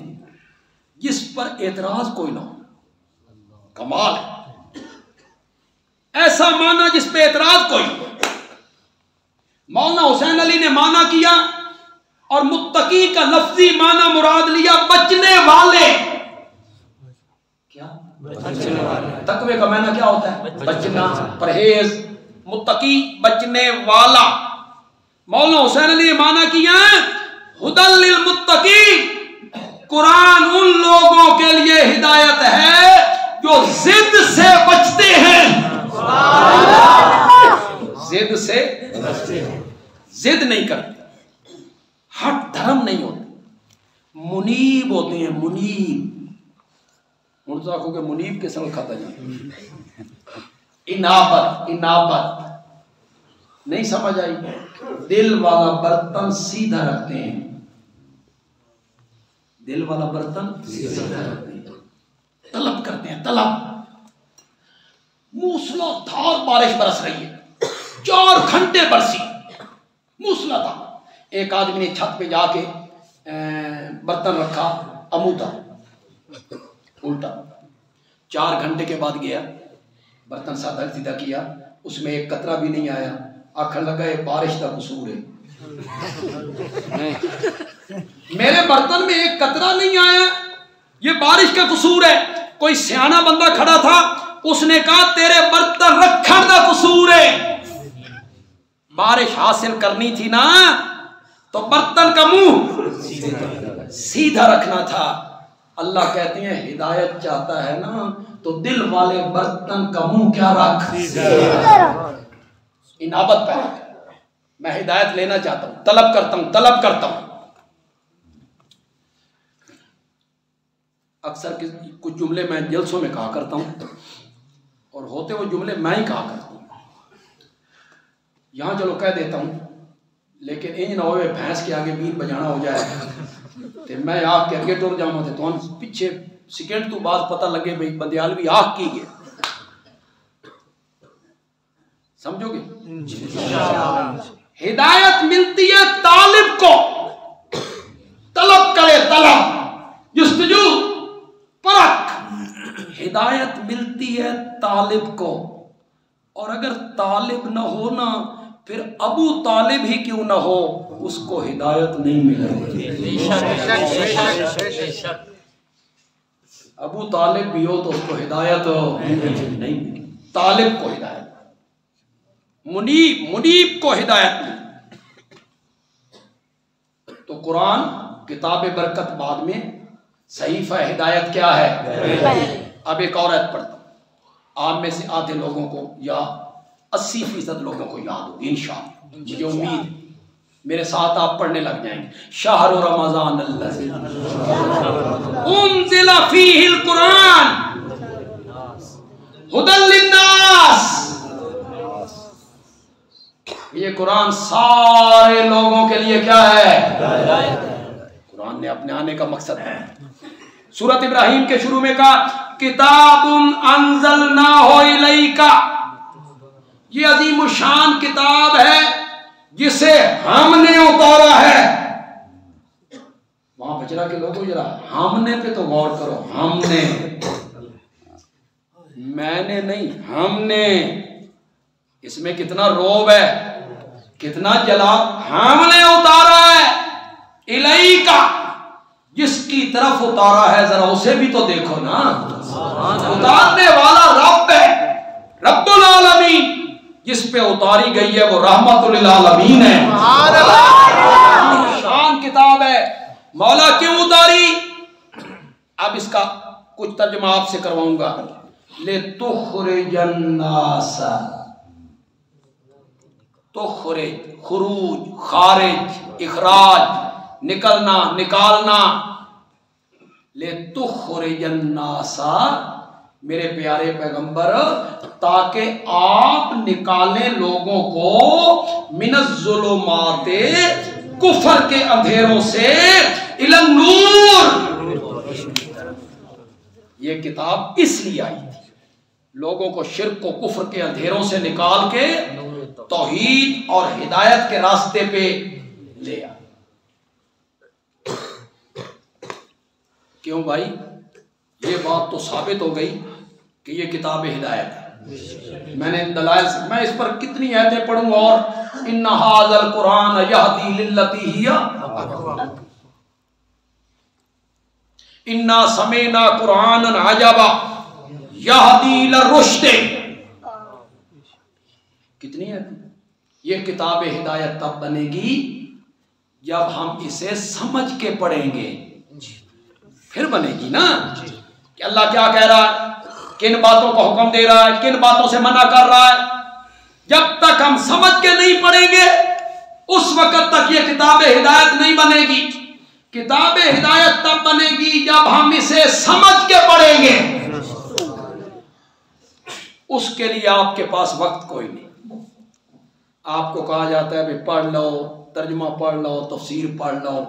جس پر اعتراض کوئی نہ ہو. کمال ہے. ایسا معنی جس پہ اعتراض کوئی. مولانا حسین علی نے معنی کیا اور متقی کا لفظی معنی مراد لیا بچنے والے. کیا؟ بچنے والے. تقوی کا معنی کیا ہوتا ہے؟ بچنا، پرہیز. متقی بچنے والا. مولانا حسین علی نے معنی کیا ہدی للمتقین، قرآن ان لوگوں کے لیے ہدایت ہے جو ضد سے بچتے ہیں. ضد سے ضد نہیں کرتے، ہٹ دھرم نہیں ہوتے، منیب ہوتے ہیں. منیب مرزا کو کہ منیب کے سنگ کھاتا جائے. انابت، انابت نہیں سمجھ آئی؟ دل والا برتن سیدھا رکھتے ہیں، دل والا برتن طلب کرتے ہیں، طلب۔ موسلا دھار بارش برس رہی ہے، 4 گھنٹے برسی موسلا دھار۔ ایک آدمی نے چھت پہ جا کے برتن رکھا، امودا الٹا، 4 گھنٹے کے بعد گیا، برتن سادہ سیدھا کیا، اس میں ایک قطرہ بھی نہیں آیا، آخر لگا یہ بارش کا قصور ہے، میرے برتن میں ایک قطرہ نہیں آیا، یہ بارش کا قصور ہے۔ کوئی سیانا بندہ کھڑا تھا، اس نے کہا تیرے برتن رکھن کا قصور ہے، بارش حاصل کرنی تھی نا تو برتن کا منہ سیدھا رکھنا تھا۔ اللہ کہتے ہیں ہدایت چاہتا ہے نا تو دل والے برتن کا منہ کیا رکھ، انابت پیدا کر۔ میں ہدایت لینا چاہتا ہوں، طلب کرتا ہوں۔ اکثر کچھ جملے میں جلسوں میں کہا کرتا ہوں اور ہوتے وہ جملے میں ہی کہا کرتا ہوں، یہاں چلو کہہ دیتا ہوں، لیکن انج نہ ہوئے بھینس کے آگے بیت بجانا ہو جائے تو میں آگ کے اگے ٹور جاؤں تو ہم پیچھے سیکنڈ تو بعد پتہ لگے بھئی بندیال بھی آگ کی ہے، سمجھو گے؟ ہدایت ملتی ہے طالب کو، طلب کرے، طلب جستجو پرکھ، ہدایت ملتی ہے طالب کو۔ اور اگر طالب نہ ہونا پھر ابو طالب ہی کیوں نہ ہو، اس کو ہدایت نہیں ملے۔ ابو طالب بھی ہو تو اس کو ہدایت نہیں ملی، طالب کو ہدایت، منیب کو ہدایت ملی۔ تو قرآن کتاب برکت بعد میں، صحیفہ ہدایت کیا ہے؟ اب ایک اور آیت پڑھتا ہوں، آپ میں سے آدھے لوگوں کو یا 80% لوگوں کو یاد ہوگی انشاءاللہ، مجھے امید ہے میرے ساتھ آپ پڑھنے لگ جائیں گے۔ شہر رمضان الذی انزل فیہ القرآن ھدی للناس، یہ قرآن سارے لوگوں کے لیے کیا ہے؟ قرآن نے اپنے آنے کا مقصد ہے۔ سورۃ ابراہیم کے شروع میں کہا کتاب انزلناہ الیک، یہ عظیم الشان کتاب ہے جسے ہم نے اتارا ہے۔ وہاں بچرا کے لوگوں ذرا ہم نے پہ تو غور کرو، ہم نے، میں نے نہیں، ہم نے، اس میں کتنا روب ہے، کتنا جلال، ہم نے اتارا ہے، الیک، جس کی طرف اتارا ہے ذرا اسے بھی تو دیکھو نا، اتارنے والا رب ہے، رب العالمین، جس پہ اتاری گئی ہے وہ رحمت للعالمین ہے، شان کتاب ہے۔ مولا کیوں اتاری؟ اب اس کا کچھ ترجمہ آپ سے کرواؤں گا۔ لِتُخْرِجَ النَّاسَ، تخرج، خروج، خارج، اخراج، نکلنا، نکالنا، لِتُخْرِجَ النَّاسَ، میرے پیارے پیغمبر، تاکہ آپ نکالیں لوگوں کو من الظلمات، کفر کے اندھیروں سے، الی النور، یہ کتاب اس لیے آئی تھی لوگوں کو شرک و کفر کے اندھیروں سے نکال کے توحید اور ہدایت کے راستے پہ لے آ۔ کیوں بھائی؟ یہ بات تو ثابت ہو گئی کہ یہ کتاب ہدایت ہے۔ میں نے دلائل سے، میں اس پر کتنی آیتیں پڑھوں اور ان ھذا القرآن یہدی للتی ہی اقوم، انا سمعنا قرآنا عجبا یہدی للرشد، کتنی ہے؟ یہ کتاب ہدایت تب بنے گی جب ہم اسے سمجھ کے پڑھیں گے، پھر بنے گی نا کہ اللہ کیا کہہ رہا ہے، کن باتوں کو حکم دے رہا ہے، کن باتوں سے منع کر رہا ہے۔ جب تک ہم سمجھ کے نہیں پڑھیں گے اس وقت تک یہ کتاب ہدایت نہیں بنے گی۔ کتاب ہدایت تب بنے گی جب ہم اسے سمجھ کے پڑھیں گے، اس کے لیے آپ کے پاس وقت کوئی نہیں۔ آپ کو کہا جاتا ہے بھی پڑھ لو، ترجمہ پڑھ لو، تفسیر پڑھ لو،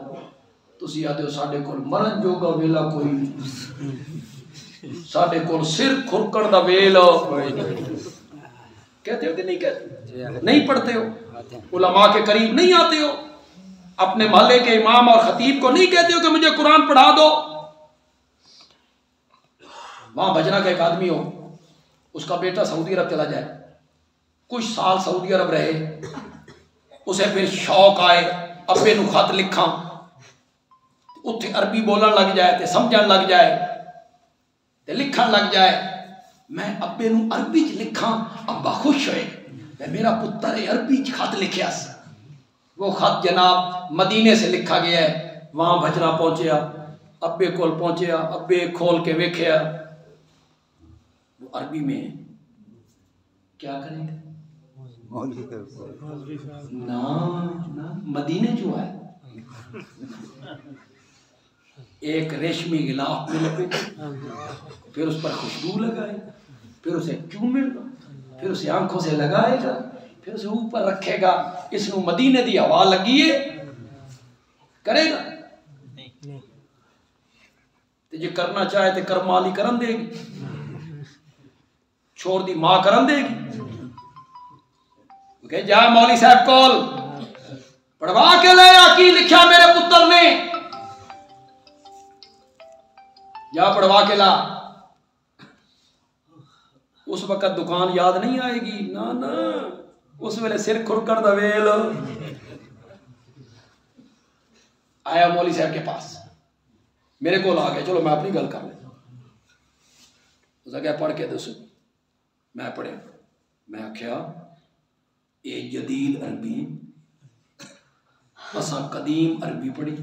تسی آدھے ہو ساڈے کول مرن جوگا ویلا کوئی نہیں، ساڈے کول سر کھرکن دا ویلا کہتے ہو کہ نہیں کہتے؟ نہیں پڑھتے ہو، علماء کے قریب نہیں آتے ہو، اپنے محلے کے امام اور خطیب کو نہیں کہتے ہو کہ مجھے قرآن پڑھا دو۔ وہاں بجرا کا ایک آدمی ہو، اس کا بیٹا سعودی عرب چلا جائے، کچھ سال سعودی عرب رہے، اسے پھر شوق آئے ابے نو خط لکھاں، اتھے عربی بولن لگ جائے تے سمجھن لگ جائے تے لکھن لگ جائے، میں ابے نو عربی چ لکھاں، ابا خوش ہوئے میں میرا پتر عربی چ خط لکھیا سی۔ وہ خط جناب مدینے سے لکھا گیا ہے، وہاں بھجرا پہنچیا، ابے کول پہنچیا، ابے کھول کے ویکھیا، وہ عربی میں کیا کرے گا؟ نا مدینے جو ہے ایک ریشمی غلاف میں لپیٹے، پھر اس پر خوشبو لگائے، پھر اسے چومے گا، پھر اسے آنکھوں سے لگائے گا، پھر اسے اوپر رکھے گا، اس نو مدینے دی ہوا لگیے کرے گا؟ تے جے کرنا چاہے تے کرم والی کرن دے گی، چھوڑ دی ماں کرن دے گی کہ جا مولوی صاحب کول پڑھوا کے لے آ کی لکھیا میرے پتر نے، جا پڑھوا کے لا۔ اس وقت دکان یاد نہیں آئے گی، نا نا اس ویلے سر کھرکن دا ویل آیا مولوی صاحب کے پاس، میرے کول آ گیا، چلو میں اپنی گل کر لیں، اس نے کہا پڑھ کے دسو، میں پڑھیا، میں آکھیا اے جدید عربی اساں قدیم عربی پڑھی،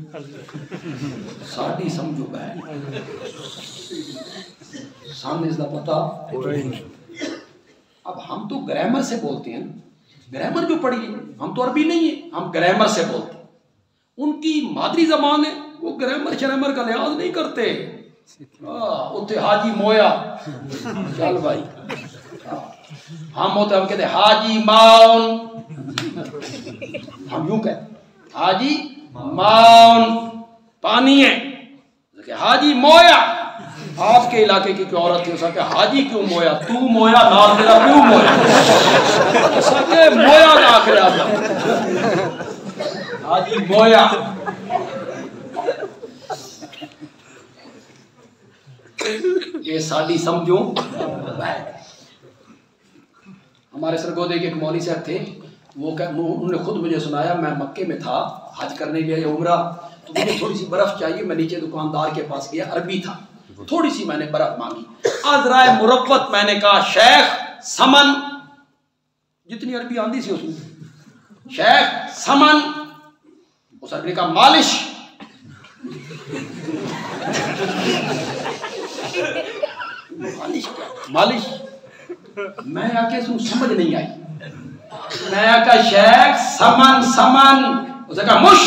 ساڑی سمجھو بہن سامنے اس دا پتہ، اب ہم تو گرامر سے بولتے ہیں، گرامر جو پڑھی ہے، ہم تو عربی نہیں ہیں، ہم گرامر سے بولتے ہیں، ان کی مادری زبان ہے، وہ گرامر شرامر کا لحاظ نہیں کرتے، اتھے حاجی مویا چل بھائی، ہم ہوتے ہم کہتے ہیں حاجی ماؤن، ہم یوں کہتے ہیں حاجی ماؤن پانی ہے، حاجی مویا، آپ کے علاقے کی کوئی عورت تھی، اس کہ حاجی کیوں مویا، تو مویا نال میرا کیوں مویا، اس کہ مویا کا آخر آتا حاجی مویا۔ یہ ساڑی سمجھوں، ہمارے سرگودے کے ایک مولوی صاحب تھے، وہ انہوں نے خود مجھے سنایا، میں مکے میں تھا حج کرنے گیا یا عمرہ، تو مجھے تھوڑی سی برف چاہیے، میں نیچے دکاندار کے پاس گیا، عربی تھا، تھوڑی سی میں نے برف مانگی، عذرائے مروت میں نے کہا شیخ سمن، جتنی عربی آندھی سی اس میں، شیخ سمن، اس عربی نے کہا مالش، مالش، میں آ کے سمجھ نہیں آئی، میں آ کے شیخ سمن سمن، اس نے کہا مش،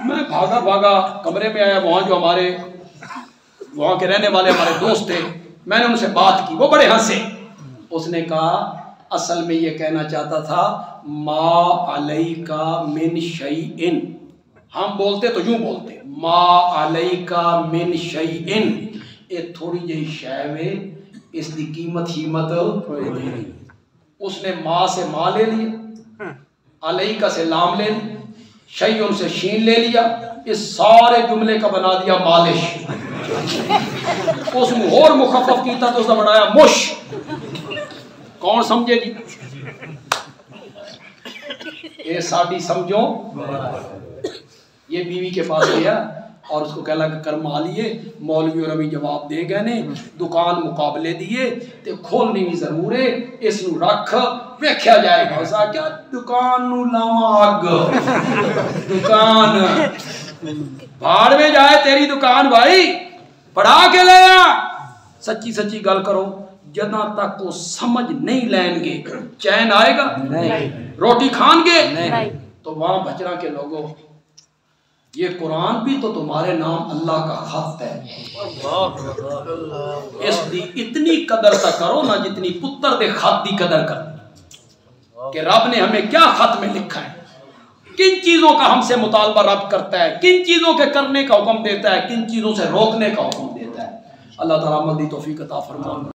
میں بھاگا بھاگا کمرے میں آیا، وہاں جو ہمارے وہاں کے رہنے والے ہمارے دوست تھے، میں نے ان سے بات کی، وہ بڑے ہنسے، اس نے کہا اصل میں یہ کہنا چاہتا تھا ما علیکا من شیئن، ہم بولتے تو یوں بولتے ما علیکا من شیئن، یہ تھوڑی جہی شے اس کی قیمت ہیمت، اس نے ما سے ما لے لیا، علیکا سے لام لے لیا، شیئن سے شین لے لیا، اس سارے جملے کا بنا دیا مالش، اس نے اور مخفف کیتا تو اس نے بنایا مش، کون سمجھے جی؟ یہ ساڑی سمجھو، یہ بیوی کے پاس گیا اور اس کو کہلا کہ کرم آلیے، مولوی اور ابھی جواب دے گئے نے، دکان مقابلے دیے تے کھولنی بھی ضرور ہے، اس نو رکھ ویکھیا جائے گا، اسا کیا دکان نو لاواں اگ، دکان بھاڑ میں جائے تیری دکان بھائی، پڑھا کے لے آ، سچی سچی گل کرو، جداں تک وہ سمجھ نہیں لین گے چین آئے گا؟ روٹی کھان گے؟ تو وہاں بچرا کے لوگوں، یہ قرآن بھی تو تمہارے نام اللہ کا خط ہے، اس دی اتنی قدر تک کرو نا جتنی پتر دے خط دی قدر کر، کہ رب نے ہمیں کیا خط میں لکھا ہے، کن چیزوں کا ہم سے مطالبہ رد کرتا ہے، کن چیزوں کے کرنے کا حکم دیتا ہے، کن چیزوں سے روکنے کا حکم دیتا ہے۔ اللہ تعالیٰ عمل دی توفیق عطا فرمائے۔